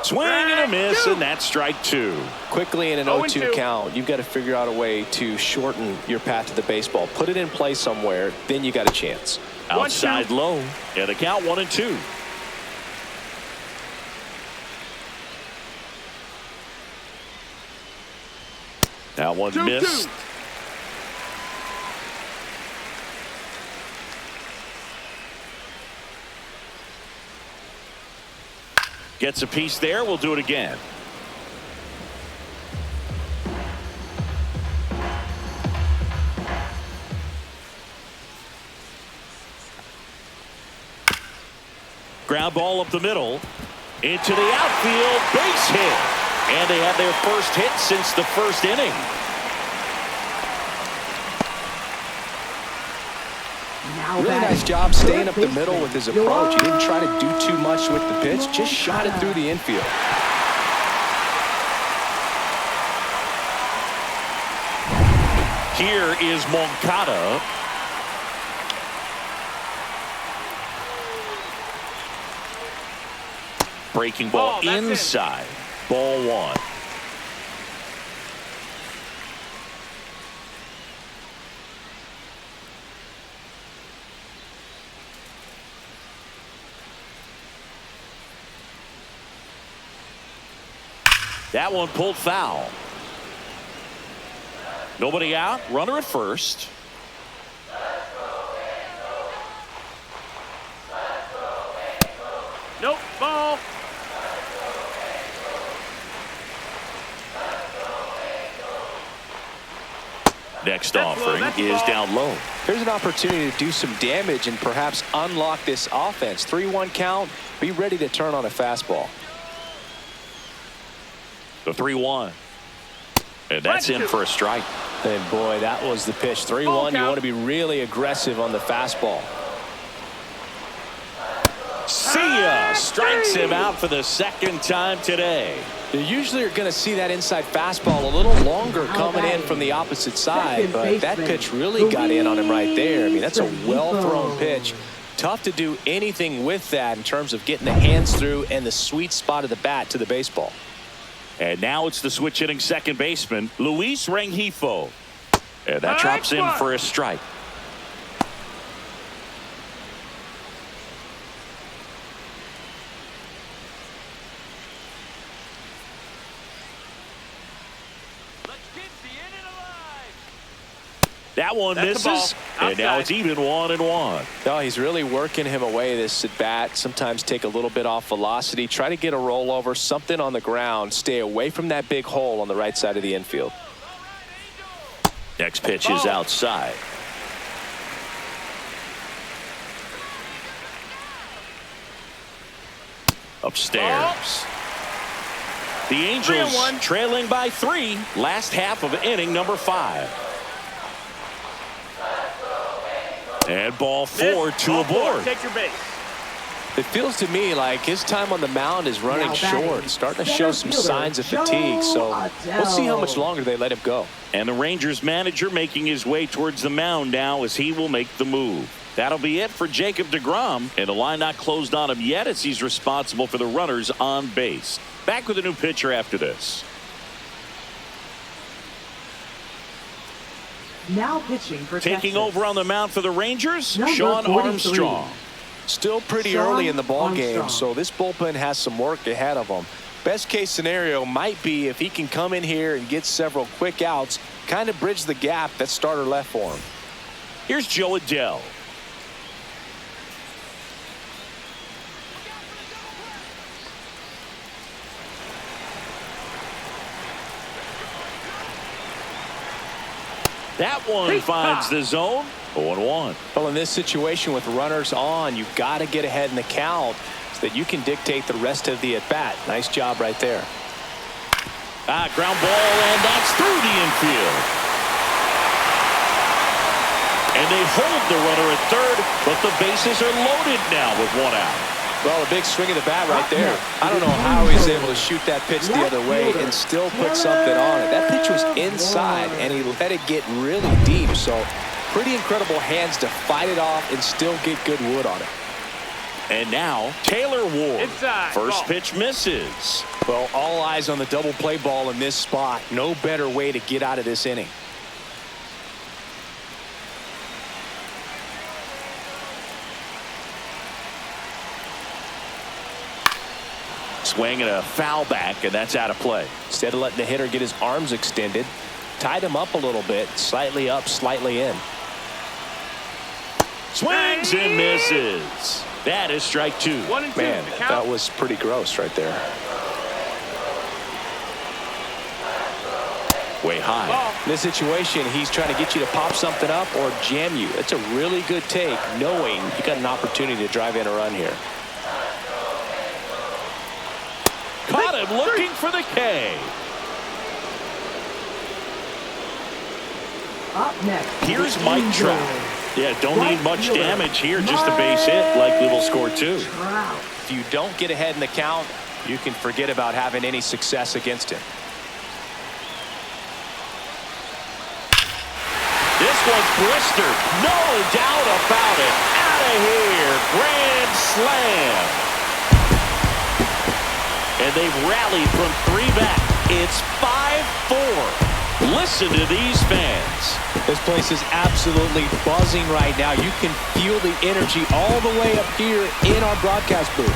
Speaker 1: Swing and a miss, and that's strike 2.
Speaker 2: Quickly in an 0-2 count, you've got to figure out a way to shorten your path to the baseball. Put it in play somewhere, then you got a chance.
Speaker 1: Outside low, and the count 1-2. That one missed. Gets a piece there. We'll do it again. Ground ball up the middle. Into the outfield. Base hit. And they had their first hit since the first inning.
Speaker 2: Really nice job staying up the middle with his approach. He didn't try to do too much with the pitch, just shot it through the infield.
Speaker 1: Here is Moncada. Breaking ball inside. Ball 1. That one pulled foul. Nobody out. Runner at first.
Speaker 4: Nope. Ball.
Speaker 1: Next offering is down low.
Speaker 2: Here's an opportunity to do some damage and perhaps unlock this offense. 3-1 count. Be ready to turn on a fastball.
Speaker 1: The 3-1. And that's in for a strike.
Speaker 2: And boy, that was the pitch. 3-1. You want to be really aggressive on the fastball.
Speaker 1: See ya. Strikes him out for the second time today.
Speaker 2: You usually are going to see that inside fastball a little longer coming in from the opposite side, but that pitch really got in on him right there. I mean, that's a well-thrown pitch. Tough to do anything with that in terms of getting the hands through and the sweet spot of the bat to the baseball.
Speaker 1: And now it's the switch hitting second baseman, Luis Rengifo. And that drops in for a strike. That one misses, and now it's even 1-1.
Speaker 2: No, he's really working him away this at bat. Sometimes take a little bit off velocity. Try to get a rollover, something on the ground. Stay away from that big hole on the right side of the infield.
Speaker 1: Next pitch is outside. Upstairs. The Angels trailing by 3. Last half of inning number 5. And ball 4, 2 aboard.
Speaker 4: Take your base.
Speaker 2: It feels to me like his time on the mound is running short. Starting to show some signs of fatigue. So we'll see how much longer they let him go.
Speaker 1: And the Rangers manager making his way towards the mound now as he will make the move. That'll be it for Jacob deGrom. And the line not closed on him yet as he's responsible for the runners on base. Back with a new pitcher after this.
Speaker 3: Now pitching for
Speaker 1: Taking
Speaker 3: Texas.
Speaker 1: over on the mound for the Rangers,
Speaker 3: Number
Speaker 1: Sean
Speaker 3: 43.
Speaker 1: Armstrong.
Speaker 2: Still pretty early in the ball game, so this bullpen has some work ahead of them. Best case scenario might be if he can come in here and get several quick outs, kind of bridge the gap that starter left for him.
Speaker 1: Here's Joe Adell. That one finds the zone. 0-1.
Speaker 2: Well, in this situation with runners on, you've got to get ahead in the count so that you can dictate the rest of the at-bat. Nice job right there.
Speaker 1: Ground ball, and that's through the infield. And they hold the runner at third, but the bases are loaded now with 1 out.
Speaker 2: Well, a big swing of the bat right there. I don't know how he was able to shoot that pitch the other way and still put something on it. That pitch was inside, and he let it get really deep. So pretty incredible hands to fight it off and still get good wood on it.
Speaker 1: And now Taylor Ward.
Speaker 4: Inside.
Speaker 1: First
Speaker 4: Ball.
Speaker 1: pitch misses.
Speaker 2: Well, all eyes on the double play ball in this spot. No better way to get out of this inning.
Speaker 1: Swing and a foul back, and that's out of play.
Speaker 2: Instead of letting the hitter get his arms extended, tied him up a little bit, slightly up, slightly in.
Speaker 1: Swings and misses. That is strike 2.
Speaker 4: 1 and 2.
Speaker 2: Man, that was pretty gross right there.
Speaker 1: Way high.
Speaker 4: Ball.
Speaker 2: In this situation, he's trying to get you to pop something up or jam you. That's a really good take, knowing you got an opportunity to drive in a run here.
Speaker 1: Caught him looking for the K.
Speaker 3: Up next.
Speaker 1: Here's Mike Trout. Yeah, don't need much damage here, just a base hit. Likely will score 2.
Speaker 2: If you don't get ahead in the count, you can forget about having any success against him.
Speaker 1: This one's blistered. No doubt about it. Out of here. Grand slam. And they've rallied from 3 back. It's 5-4. Listen to these fans.
Speaker 2: This place is absolutely buzzing right now. You can feel the energy all the way up here in our broadcast booth.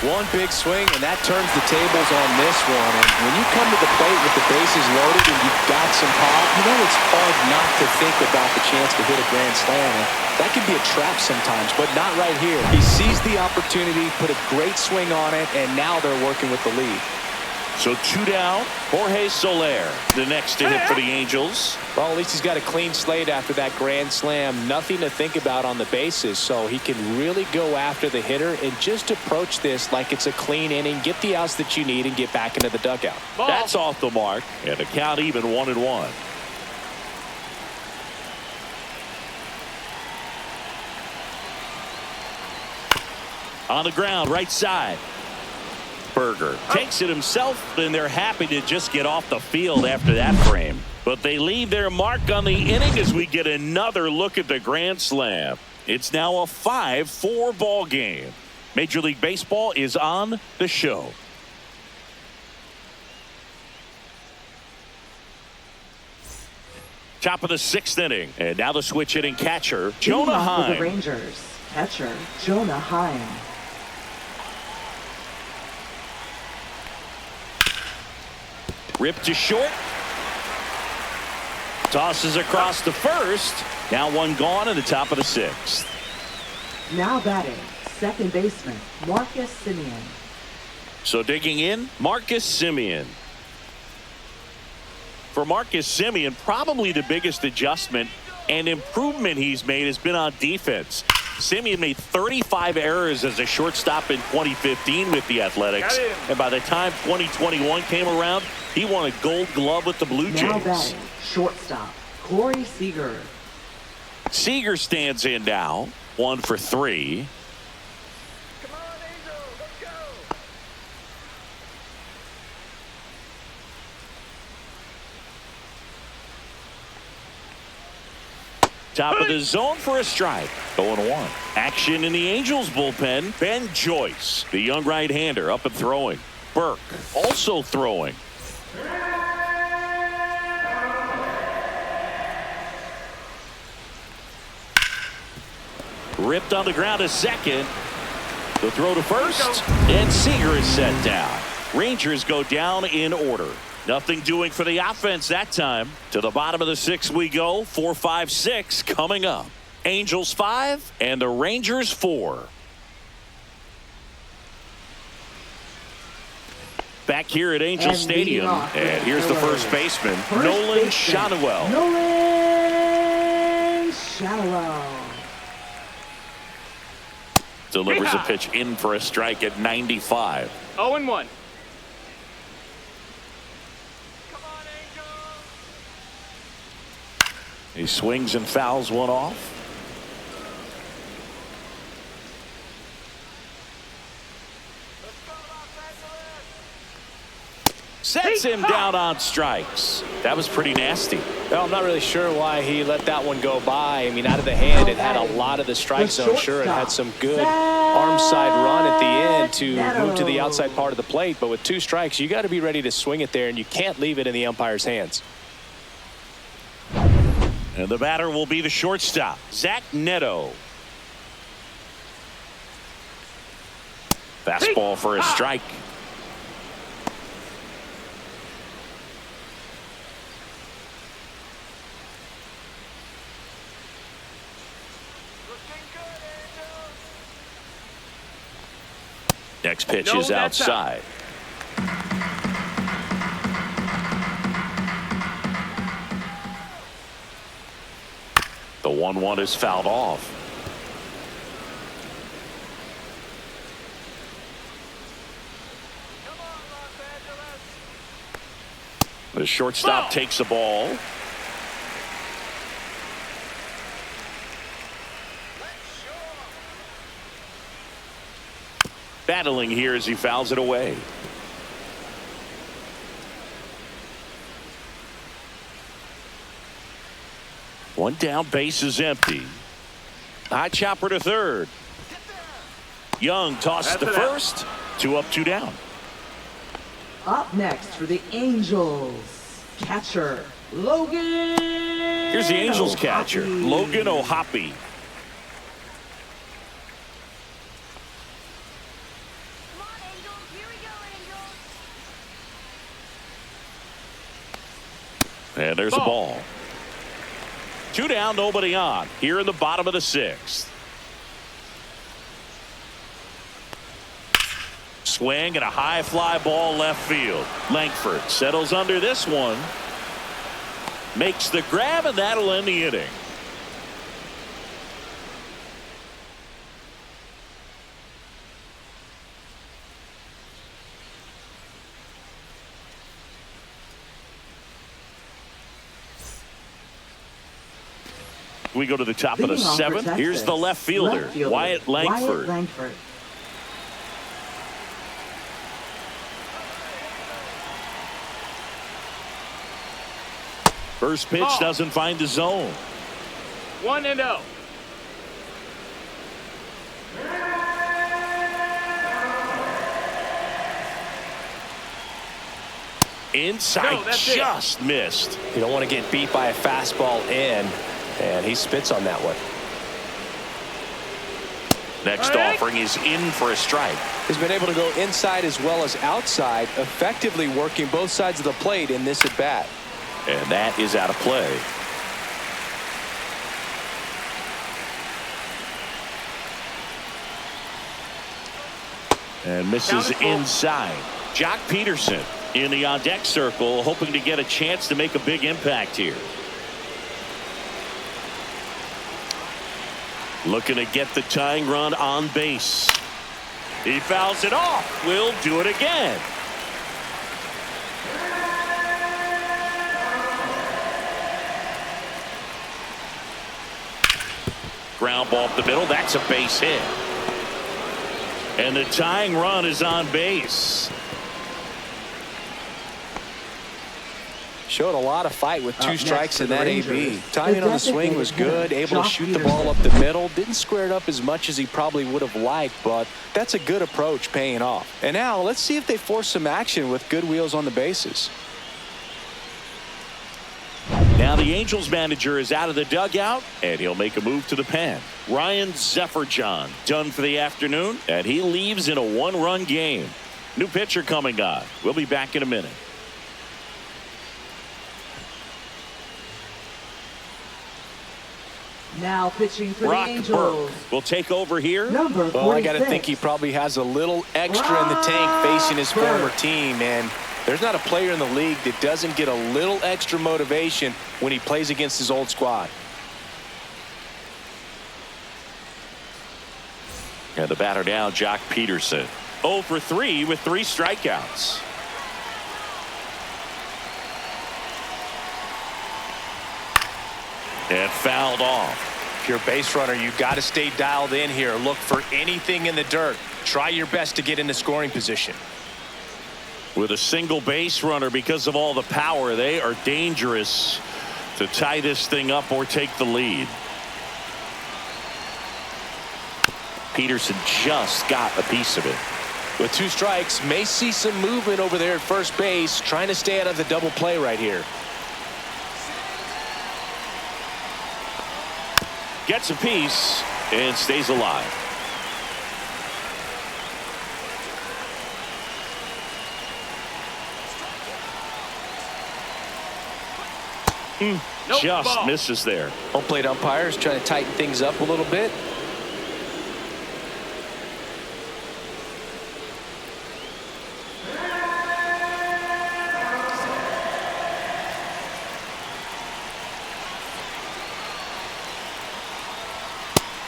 Speaker 2: One big swing, and that turns the tables on this one. And when you come to the plate with the bases loaded and you've got some pop, you know it's hard not to think about the chance to hit a grand slam. And that can be a trap sometimes, but not right here. He sees the opportunity, put a great swing on it, and now they're working with the lead.
Speaker 1: So 2 down. Jorge Soler, the next to hit for the Angels.
Speaker 2: Well, at least he's got a clean slate after that grand slam. Nothing to think about on the bases, so he can really go after the hitter and just approach this like it's a clean inning, get the outs that you need, and get back into the dugout.
Speaker 4: Ball.
Speaker 1: That's off the mark, and the count even 1-1. On the ground, right side. Berger takes it himself, and they're happy to just get off the field after that frame. But they leave their mark on the inning as we get another look at the grand slam. It's now a 5-4 ball game. Major League Baseball is on the show. Top of the 6th inning, and now the switch hitting catcher, Jonah
Speaker 3: For the
Speaker 1: Heim.
Speaker 3: Rangers, catcher Jonah Heim.
Speaker 1: Ripped to short. Tosses across the first. Now 1 gone in the top of the 6th.
Speaker 3: Now batting, second baseman Marcus Semien.
Speaker 1: So digging in, Marcus Semien. For Marcus Semien, probably the biggest adjustment and improvement he's made has been on defense. Semien made 35 errors as a shortstop in 2015 with the Athletics. And by the time 2021 came around, he won a Gold Glove with the Blue Jays.
Speaker 3: Now batting, shortstop Corey Seager.
Speaker 1: Seager stands in now, 1 for 3.
Speaker 4: Come on, Angel. Let's go.
Speaker 1: Top of the zone for a strike. 0-1. Action in the Angels bullpen. Ben Joyce, the young right-hander, up and throwing. Burke also throwing. Ripped on the ground to second. The throw to first. And Seager is set down. Rangers go down in order. Nothing doing for the offense that time. To the bottom of the 6th we go. 4, 5, 6 coming up. Angels 5 and the Rangers 4. Back here at Angel Stadium. And here's the first baseman, Nolan Shotwell.
Speaker 3: Nolan Shotwell.
Speaker 1: Delivers a pitch in for a strike at 95.
Speaker 4: 0-1. Come on, Angel.
Speaker 1: He swings and fouls one off. Sets him down on strikes. That was pretty nasty.
Speaker 2: Well, I'm not really sure why he let that one go by. I mean, out of the hand, it had a lot of the strike zone. Sure, it had some good arm side run at the end to move to the outside part of the plate. But with 2 strikes, you got to be ready to swing it there, and you can't leave it in the umpire's hands.
Speaker 1: And the batter will be the shortstop, Zach Neto. Fastball for a strike. Next pitch is outside. The 1-1 is fouled off. The shortstop takes the ball. Battling here as he fouls it away. One down, base is empty. High chopper to third. Young tosses to first. 2 up, 2 down.
Speaker 3: Up next for the Angels, catcher Logan.
Speaker 1: Here's the Angels catcher, Logan O'Hoppe. And there's a ball. 2 down, nobody on. Here in the bottom of the 6th. Swing and a high fly ball left field. Langford settles under this one. Makes the grab, and that'll end the inning. We go to the top of the 7th. Here's the left fielder, Wyatt Langford. First pitch doesn't find the zone.
Speaker 4: 1-0.
Speaker 1: Inside, just missed.
Speaker 2: You don't want to get beat by a fastball in. And he spits on that one.
Speaker 1: Next offering is in for a strike.
Speaker 2: He's been able to go inside as well as outside, effectively working both sides of the plate in this at bat.
Speaker 1: And that is out of play. And misses inside. Jock Peterson in the on deck circle, hoping to get a chance to make a big impact here. Looking to get the tying run on base. He fouls it off. We'll do it again. Ground ball up the middle. That's a base hit. And the tying run is on base.
Speaker 2: Showed a lot of fight with 2 strikes in that AB. Timing on the swing was good, able to shoot the ball up the middle. Didn't square it up as much as he probably would have liked, but that's a good approach paying off. And now let's see if they force some action with good wheels on the bases.
Speaker 1: Now Now the Angels manager is out of the dugout, and he'll make a move to the pen. Ryan Zefferjon done for the afternoon, and he leaves in a one-run game. New pitcher coming on. We'll be back in a minute.
Speaker 3: Now pitching for
Speaker 1: Brock
Speaker 3: the Angels.
Speaker 1: Burke will take over here.
Speaker 3: Number 46.
Speaker 2: Well, I got to think he probably has a little extra in the tank facing his former team, and there's not a player in the league that doesn't get a little extra motivation when he plays against his old squad.
Speaker 1: And the batter now, Jock Peterson. 0 for 3 with 3 strikeouts. And fouled off.
Speaker 2: If you're a base runner, you got to stay dialed in here. Look for anything in the dirt. Try your best to get into scoring position.
Speaker 1: With a single base runner, because of all the power, they are dangerous to tie this thing up or take the lead. Peterson just got a piece of it.
Speaker 2: With 2 strikes, may see some movement over there at first base, trying to stay out of the double play right here.
Speaker 1: Gets a piece and stays alive.
Speaker 4: Nope,
Speaker 1: Just
Speaker 4: ball.
Speaker 1: misses there.
Speaker 2: Home plate umpires trying to tighten things up a little bit.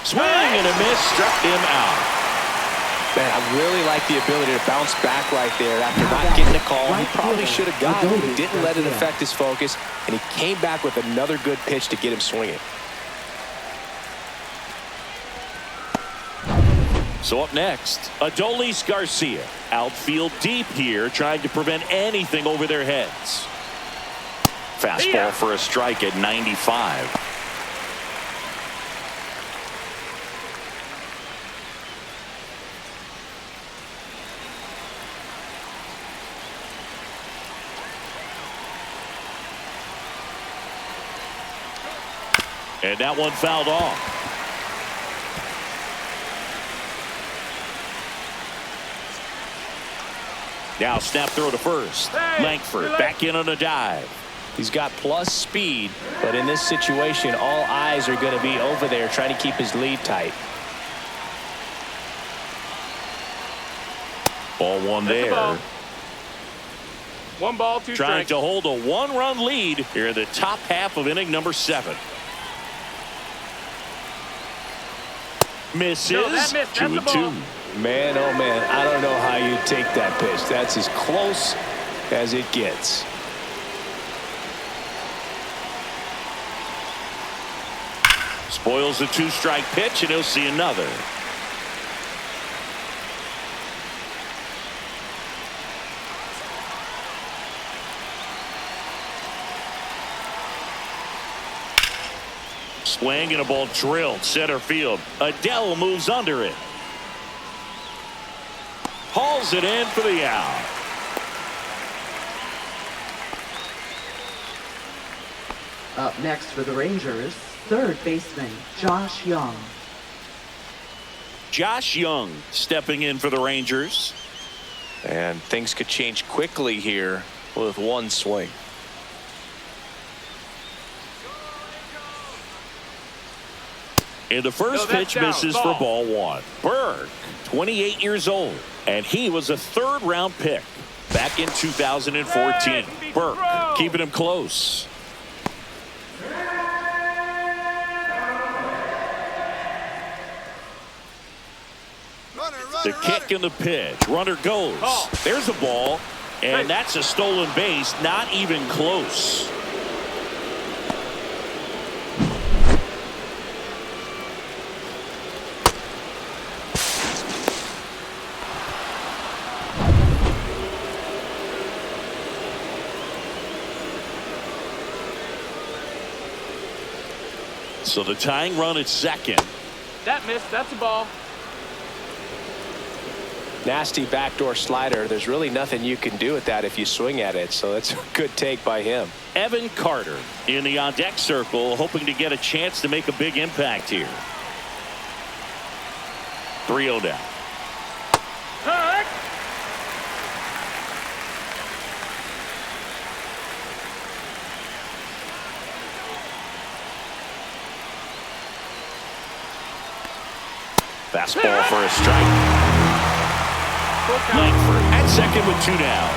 Speaker 1: Swing and a miss, struck him out.
Speaker 2: Man, I really like the ability to bounce back right there after not getting a call. He probably should have gotten it. He didn't let it affect his focus, and he came back with another good pitch to get him swinging.
Speaker 1: So up next, Adolis Garcia. Outfield deep here, trying to prevent anything over their heads. Fastball for a strike at 95. And that one fouled off. Now snap throw to first.
Speaker 4: Hey,
Speaker 1: Langford back in on a dive.
Speaker 2: He's got plus speed, but in this situation, all eyes are going to be over there trying to keep his lead tight.
Speaker 1: Ball one there.
Speaker 4: Ball. 1 ball, 2
Speaker 1: Trying
Speaker 4: strikes.
Speaker 1: to hold a 1-run lead here in the top half of inning number 7. Misses.
Speaker 4: No, that missed. That's the
Speaker 1: 2-2.
Speaker 2: Man, oh man, I don't know how you take that pitch. That's as close as it gets.
Speaker 1: Spoils the 2-strike pitch, and he'll see another. Swing and a ball drilled center field. Adele moves under it. Hauls it in for the out.
Speaker 3: Up next for the Rangers, third baseman Josh Young.
Speaker 1: Josh Young stepping in for the Rangers.
Speaker 2: And things could change quickly here with one swing.
Speaker 1: And the first pitch misses for ball 1. Berg, 28 years old, and he was a 3rd-round pick back in 2014. Berg keeping him close. The kick and the pitch. Runner goes. There's a ball, and that's a stolen base. Not even close. So the tying run at second.
Speaker 4: That missed. That's a ball.
Speaker 2: Nasty backdoor slider. There's really nothing you can do with that if you swing at it. So that's a good take by him.
Speaker 1: Evan Carter in the on-deck circle, hoping to get a chance to make a big impact here. 3-0 down. Fastball for a strike. Langford at second with 2 down.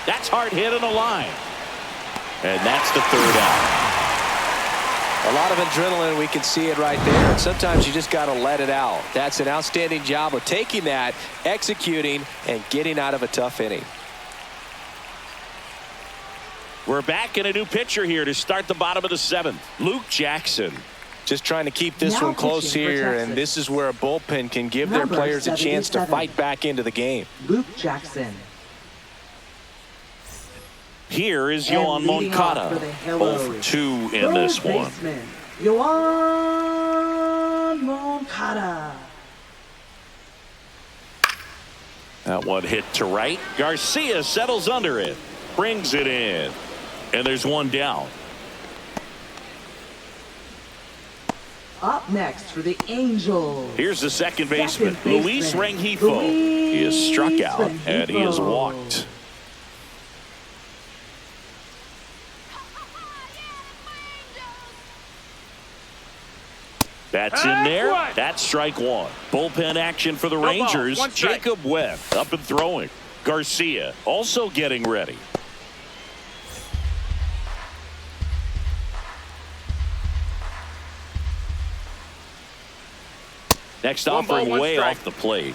Speaker 1: That's hard hit on the line. And that's the 3rd out.
Speaker 2: A lot of adrenaline. We can see it right there. And sometimes you just got to let it out. That's an outstanding job of taking that, executing, and getting out of a tough inning.
Speaker 1: We're back in a new pitcher here to start the bottom of the 7th. Luke Jackson.
Speaker 2: Just trying to keep this one close here, and this is where a bullpen can give their players a chance to fight back into the game.
Speaker 3: Luke Jackson.
Speaker 1: Here is Yohan Moncada. 0-2 in this one.
Speaker 3: Yohan Moncada.
Speaker 1: That one hit to right. Garcia settles under it. Brings it in. And there's 1 down.
Speaker 3: Up next for the Angels.
Speaker 1: Here's the second baseman, Luis Rengifo. He is struck out and he is walked. That's in there. That's strike 1. Bullpen action for the Rangers. Jacob Webb up and throwing. Garcia also getting ready. Next offering way off the plate.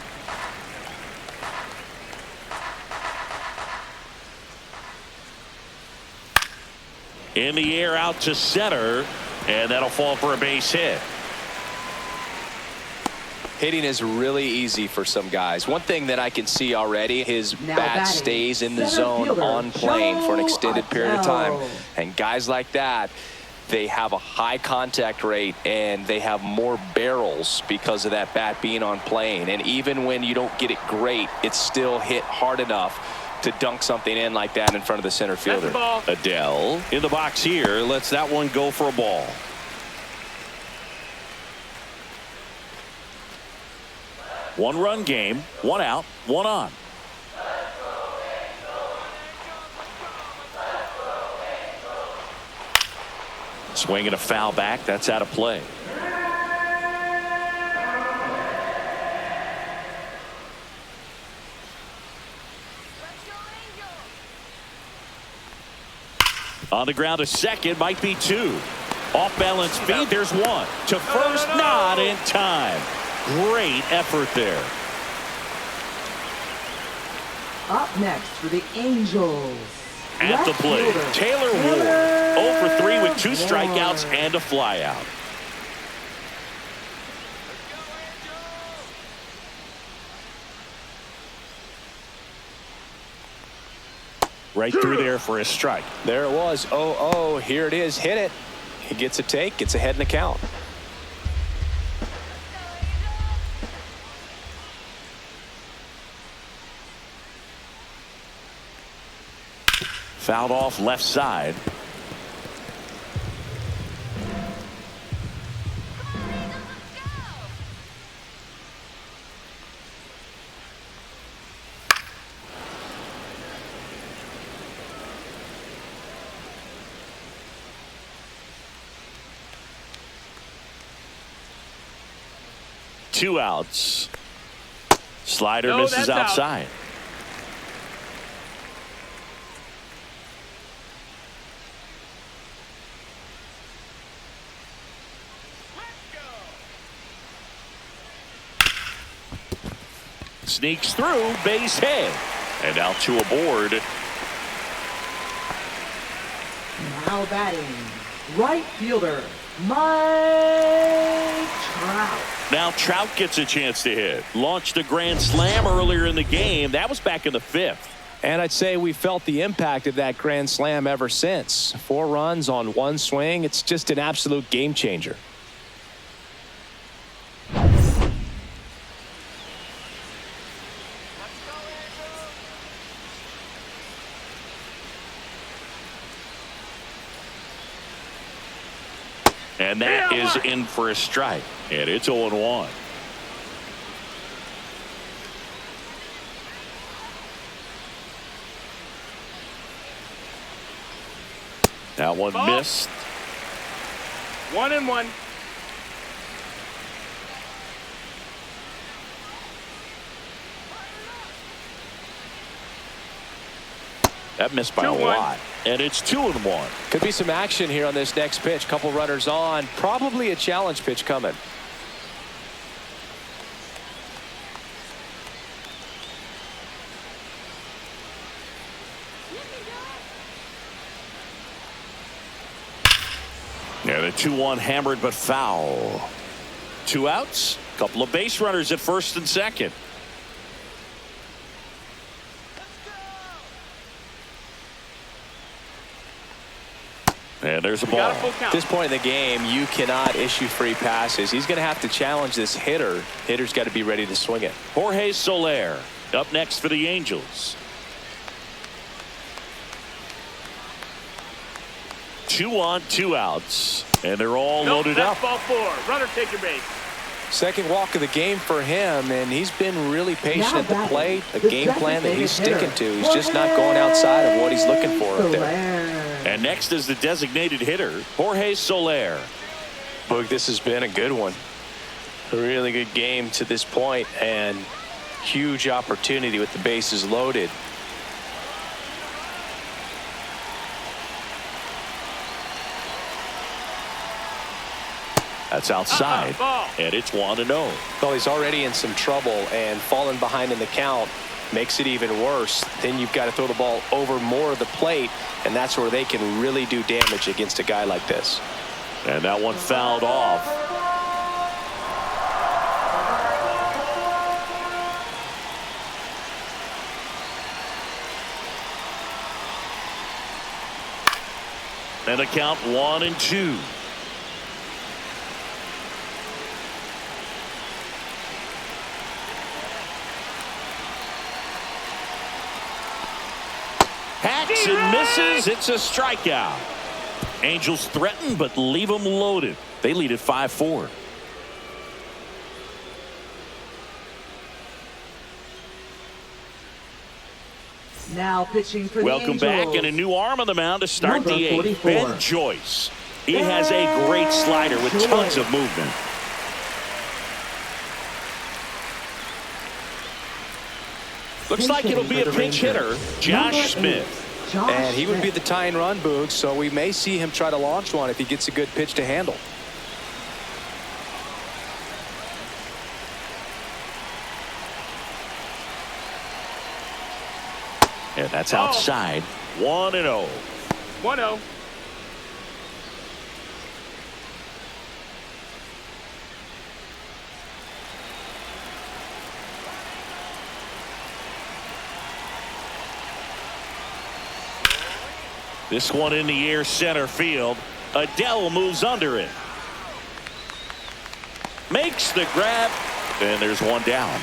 Speaker 1: In the air out to center, and that'll fall for a base hit.
Speaker 2: Hitting is really easy for some guys. One thing that I can see already, his bat stays in the zone on plane for an extended period of time. And guys like that, they have a high contact rate and they have more barrels because of that bat being on plane. And even when you don't get it great, it's still hit hard enough to dunk something in like that in front of the center fielder.
Speaker 1: Adele in the box here lets that one go for a ball. One-run game, 1 out, 1 on. Swinging a foul back. That's out of play. On the ground, a second, might be 2. Off balance feed, there's 1. To first, not in time. Great effort there.
Speaker 3: Up next for the Angels.
Speaker 1: At the plate, Taylor Ward. 0 for 3 with 2 strikeouts and a flyout. Right through there for a strike.
Speaker 2: There it was. 0-0. Here it is. Hit it. He gets a take. Gets ahead in the count.
Speaker 1: Fouled off left side. Two outs. Slider misses outside. Sneaks through, base hit, and out to a board.
Speaker 3: Now batting, right fielder, Mike Trout.
Speaker 1: Now Trout gets a chance to hit. Launched a grand slam earlier in the game. That was back in the 5th.
Speaker 2: And I'd say we felt the impact of that grand slam ever since. 4 runs on 1 swing. It's just an absolute game changer.
Speaker 1: And that is in for a strike. And it's 0-1. That one missed.
Speaker 4: 1-1.
Speaker 1: That missed by a lot. And it's 2-1.
Speaker 2: Could be some action here on this next pitch. Couple runners on. Probably a challenge pitch coming.
Speaker 1: Yeah, the 2-1 hammered but foul. 2 outs. Couple of base runners at first and second. And there's a ball.
Speaker 2: At this point in the game, you cannot issue free passes. He's going to have to challenge this hitter. Hitter's got to be ready to swing it.
Speaker 1: Jorge Soler up next for the Angels. 2 on, 2 outs. And they're all loaded up.
Speaker 4: Ball 4. Runner take your base.
Speaker 2: Second walk of the game for him, and he's been really patient at the plate. A game plan that he's sticking to. He's just not going outside of what he's looking for up there.
Speaker 1: And next is the designated hitter, Jorge Soler.
Speaker 2: Boog, this has been a good one. A really good game to this point, and huge opportunity with the bases loaded.
Speaker 1: That's outside, and it's 1-0.
Speaker 2: Well, he's already in some trouble, and falling behind in the count makes it even worse. Then you've got to throw the ball over more of the plate, and that's where they can really do damage against a guy like this.
Speaker 1: And that one fouled off. And the count 1-2. Hacks and misses. It's a strikeout. Angels threaten, but leave them loaded. They lead at 5-4.
Speaker 3: Now pitching for
Speaker 1: Welcome
Speaker 3: the Angels.
Speaker 1: back, and a new arm on the mound to start
Speaker 3: Number
Speaker 1: the 8th.
Speaker 3: 44.
Speaker 1: Ben Joyce. He has a great slider with tons of movement. Looks like it'll be a pinch hitter, Josh Smith.
Speaker 2: And he would be the tying run, Boog, so we may see him try to launch one if he gets a good pitch to handle.
Speaker 1: And that's outside. 1-0.
Speaker 4: 1-0.
Speaker 1: This one in the air, center field. Adele moves under it. Makes the grab, and there's one down.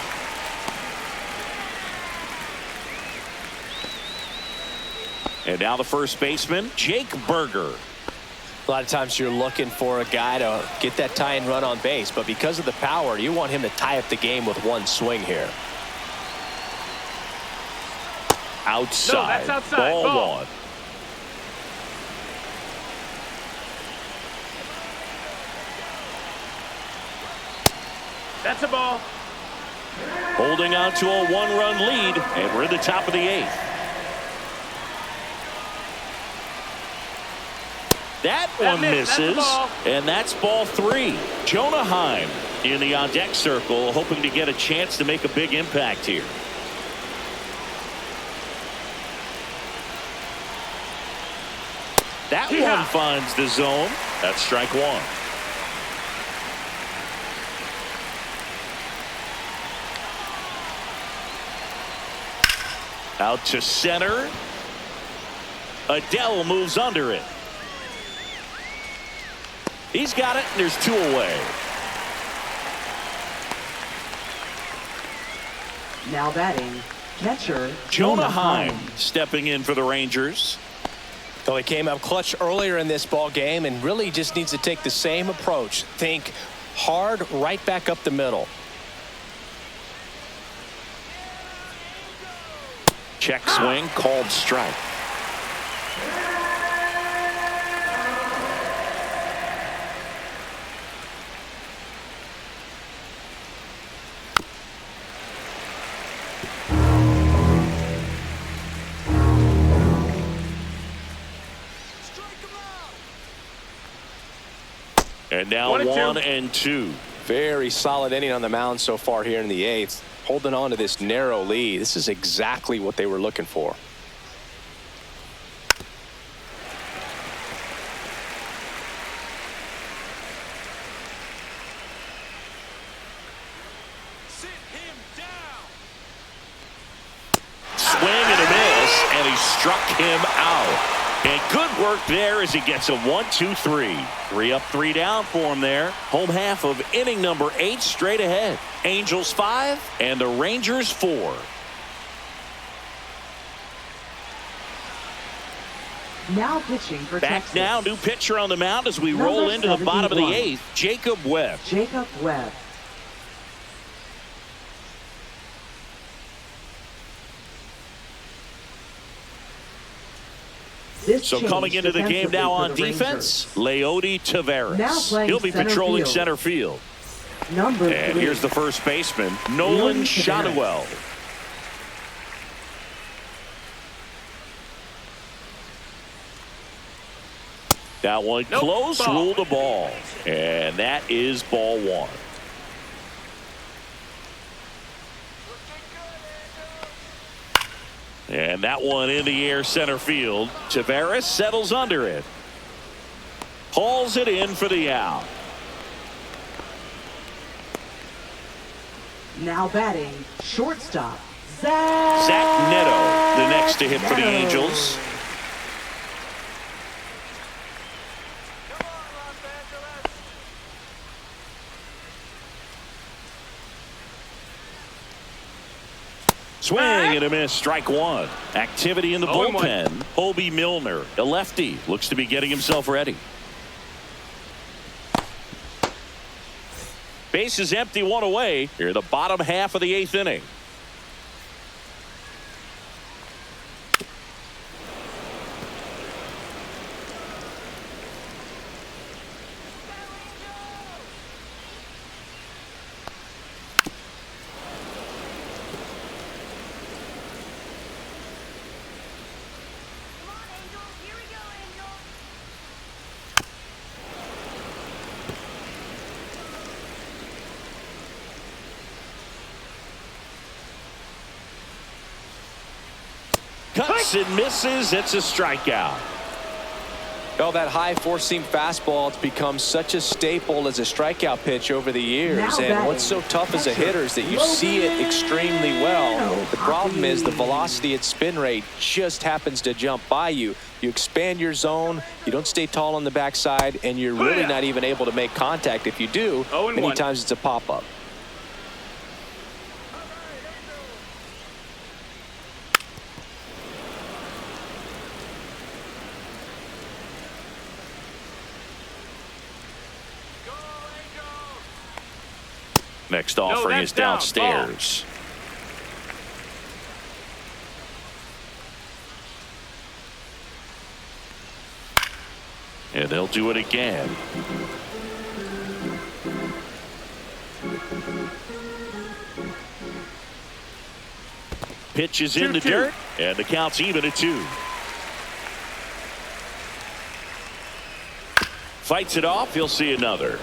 Speaker 1: And now the first baseman, Jake Berger.
Speaker 2: A lot of times you're looking for a guy to get that tying run on base, but because of the power, you want him to tie up the game with one swing here.
Speaker 1: Outside.
Speaker 4: No, that's outside.
Speaker 1: Ball 1.
Speaker 4: That's a ball.
Speaker 1: Holding on to a 1-run lead, and we're in the top of the 8th. That one misses, and that's ball 3. Jonah Heim in the on-deck circle, hoping to get a chance to make a big impact here. That one finds the zone. That's strike 1. Out to center. Adele moves under it. He's got it, and there's 2 away.
Speaker 3: Now batting, catcher
Speaker 1: Jonah Heim stepping in for the Rangers.
Speaker 2: So he came up clutch earlier in this ball game and really just needs to take the same approach. Think hard right back up the middle.
Speaker 1: Check swing, called strike. And now 1 and 2.
Speaker 2: Very solid inning on the mound so far here in the 8th. Holding on to this narrow lead. This is exactly what they were looking for.
Speaker 1: Swing and a miss, and he struck him out. And good work there as he gets a 1-2-3. 3 up, 3 down for him there. Home half of inning number 8 straight ahead. Angels 5 and the Rangers 4.
Speaker 3: Now pitching for
Speaker 1: Back
Speaker 3: Texas.
Speaker 1: now, new pitcher on the mound as we
Speaker 3: Number
Speaker 1: roll into the bottom of the
Speaker 3: 71.
Speaker 1: 8th. Jacob Webb.
Speaker 3: Jacob Webb.
Speaker 1: So coming into the game now on defense, Leody Taveras. He'll be patrolling center field.
Speaker 3: Number 3.
Speaker 1: And here's the first baseman, Nolan Shotwell. That one close, ruled the ball. And that is ball 1. And that one in the air center field. Taveras settles under it. Hauls it in for the out.
Speaker 3: Now batting, shortstop, Zach
Speaker 1: Neto, the next to hit for the Angels. Swing and a miss, strike 1. Activity in the bullpen. Hobie Milner, a lefty, looks to be getting himself ready. Base is empty, 1 away. Here, the bottom half of the 8th inning. Cuts and misses. It's a strikeout.
Speaker 2: Well, that high four-seam fastball has become such a staple as a strikeout pitch over the years. And what's so tough as a hitter is that you see it extremely well. The problem is the velocity at spin rate just happens to jump by you. You expand your zone, you don't stay tall on the backside, and you're really not even able to make contact. If you do, many times it's a pop-up.
Speaker 1: Next offering is downstairs. And they'll do it again. Pitch is in the dirt, and the count's even at 2. Fights it off. He'll see another.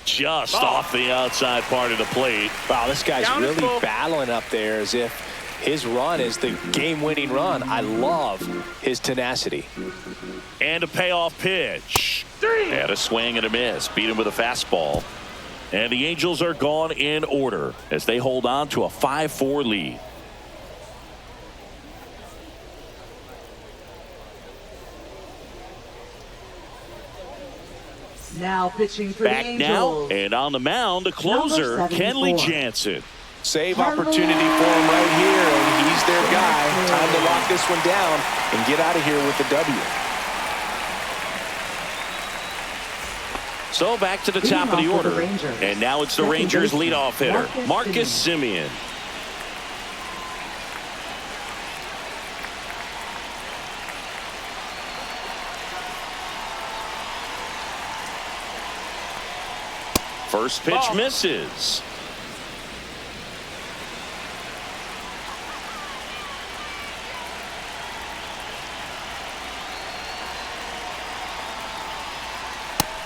Speaker 1: Just off the outside part of the plate.
Speaker 2: Wow, this guy's really battling up there as if his run is the game-winning run. I love his tenacity.
Speaker 1: And a payoff pitch. And a swing and a miss. Beat him with a fastball. And the Angels are gone in order as they hold on to a 5-4 lead.
Speaker 3: Now pitching for
Speaker 1: Back
Speaker 3: the
Speaker 1: now,
Speaker 3: Angels.
Speaker 1: and on the mound, the closer,
Speaker 3: Number 74.
Speaker 1: Kenley Jansen.
Speaker 2: Save opportunity for him right here, and he's their guy. Time to lock this one down and get out of here with the W.
Speaker 1: So back to the top of the order. And now it's the Rangers leadoff hitter, Marcus Semien. First pitch misses.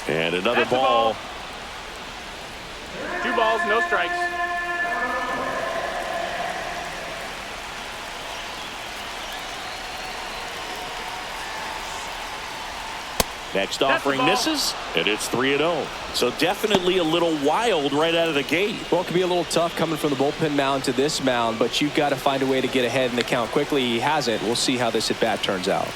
Speaker 1: And another ball.
Speaker 4: 2 balls, no strikes.
Speaker 1: Next offering misses, and it's 3-0. So definitely a little wild right out of the gate.
Speaker 2: Well, it can be a little tough coming from the bullpen mound to this mound, but you've got to find a way to get ahead in the count quickly. He hasn't. We'll see how this at-bat turns out.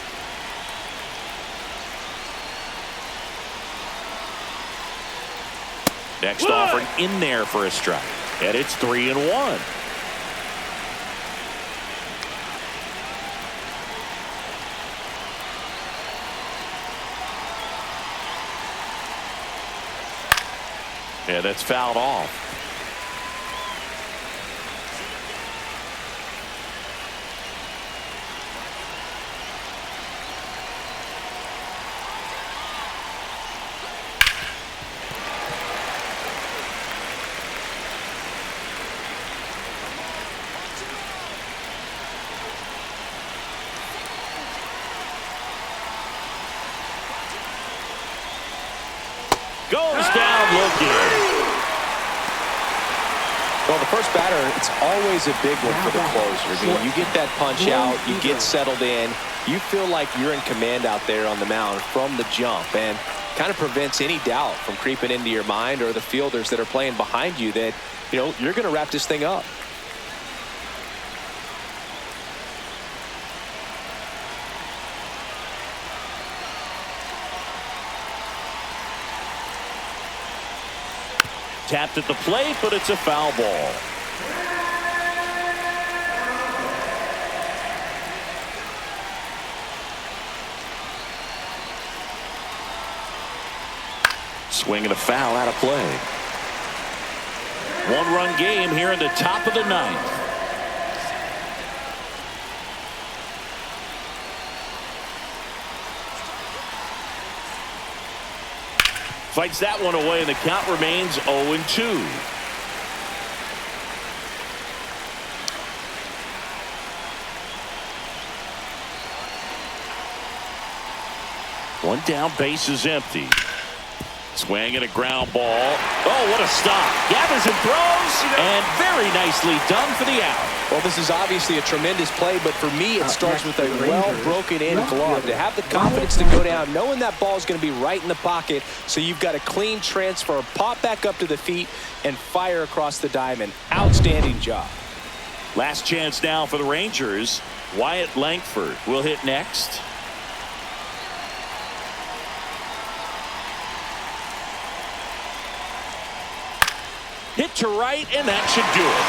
Speaker 1: Next offering in there for a strike. And it's 3-1. And that's fouled off. Goes down looking.
Speaker 2: Well, the first batter, it's always a big one for the closer. I mean, you get that punch out, you get settled in, you feel like you're in command out there on the mound from the jump, and kind of prevents any doubt from creeping into your mind or the fielders that are playing behind you that, you know, you're going to wrap this thing up.
Speaker 1: Tapped at the plate, but it's a foul ball. Swing and a foul out of play. One-run game here in the top of the ninth. Fights that one away, and the count remains 0-2. One down, base is empty. Swing and a ground ball. Oh, what a stop. Gathers and throws, and very nicely done for the out.
Speaker 2: Well, this is obviously a tremendous play, but for me, it starts with a well-broken-in glove. To have the confidence to go down, knowing that ball is going to be right in the pocket, so you've got a clean transfer, pop back up to the feet, and fire across the diamond. Outstanding job.
Speaker 1: Last chance now for the Rangers. Wyatt Langford will hit next. Hit to right, and that should do it.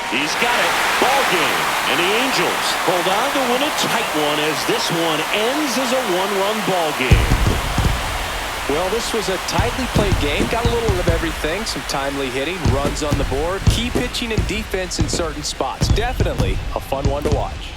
Speaker 1: He's got it. Ball game. And the Angels hold on to win a tight one as this one ends as a one-run ball game.
Speaker 2: Well, this was a tightly played game. Got a little of everything. Some timely hitting, runs on the board, key pitching and defense in certain spots. Definitely a fun one to watch.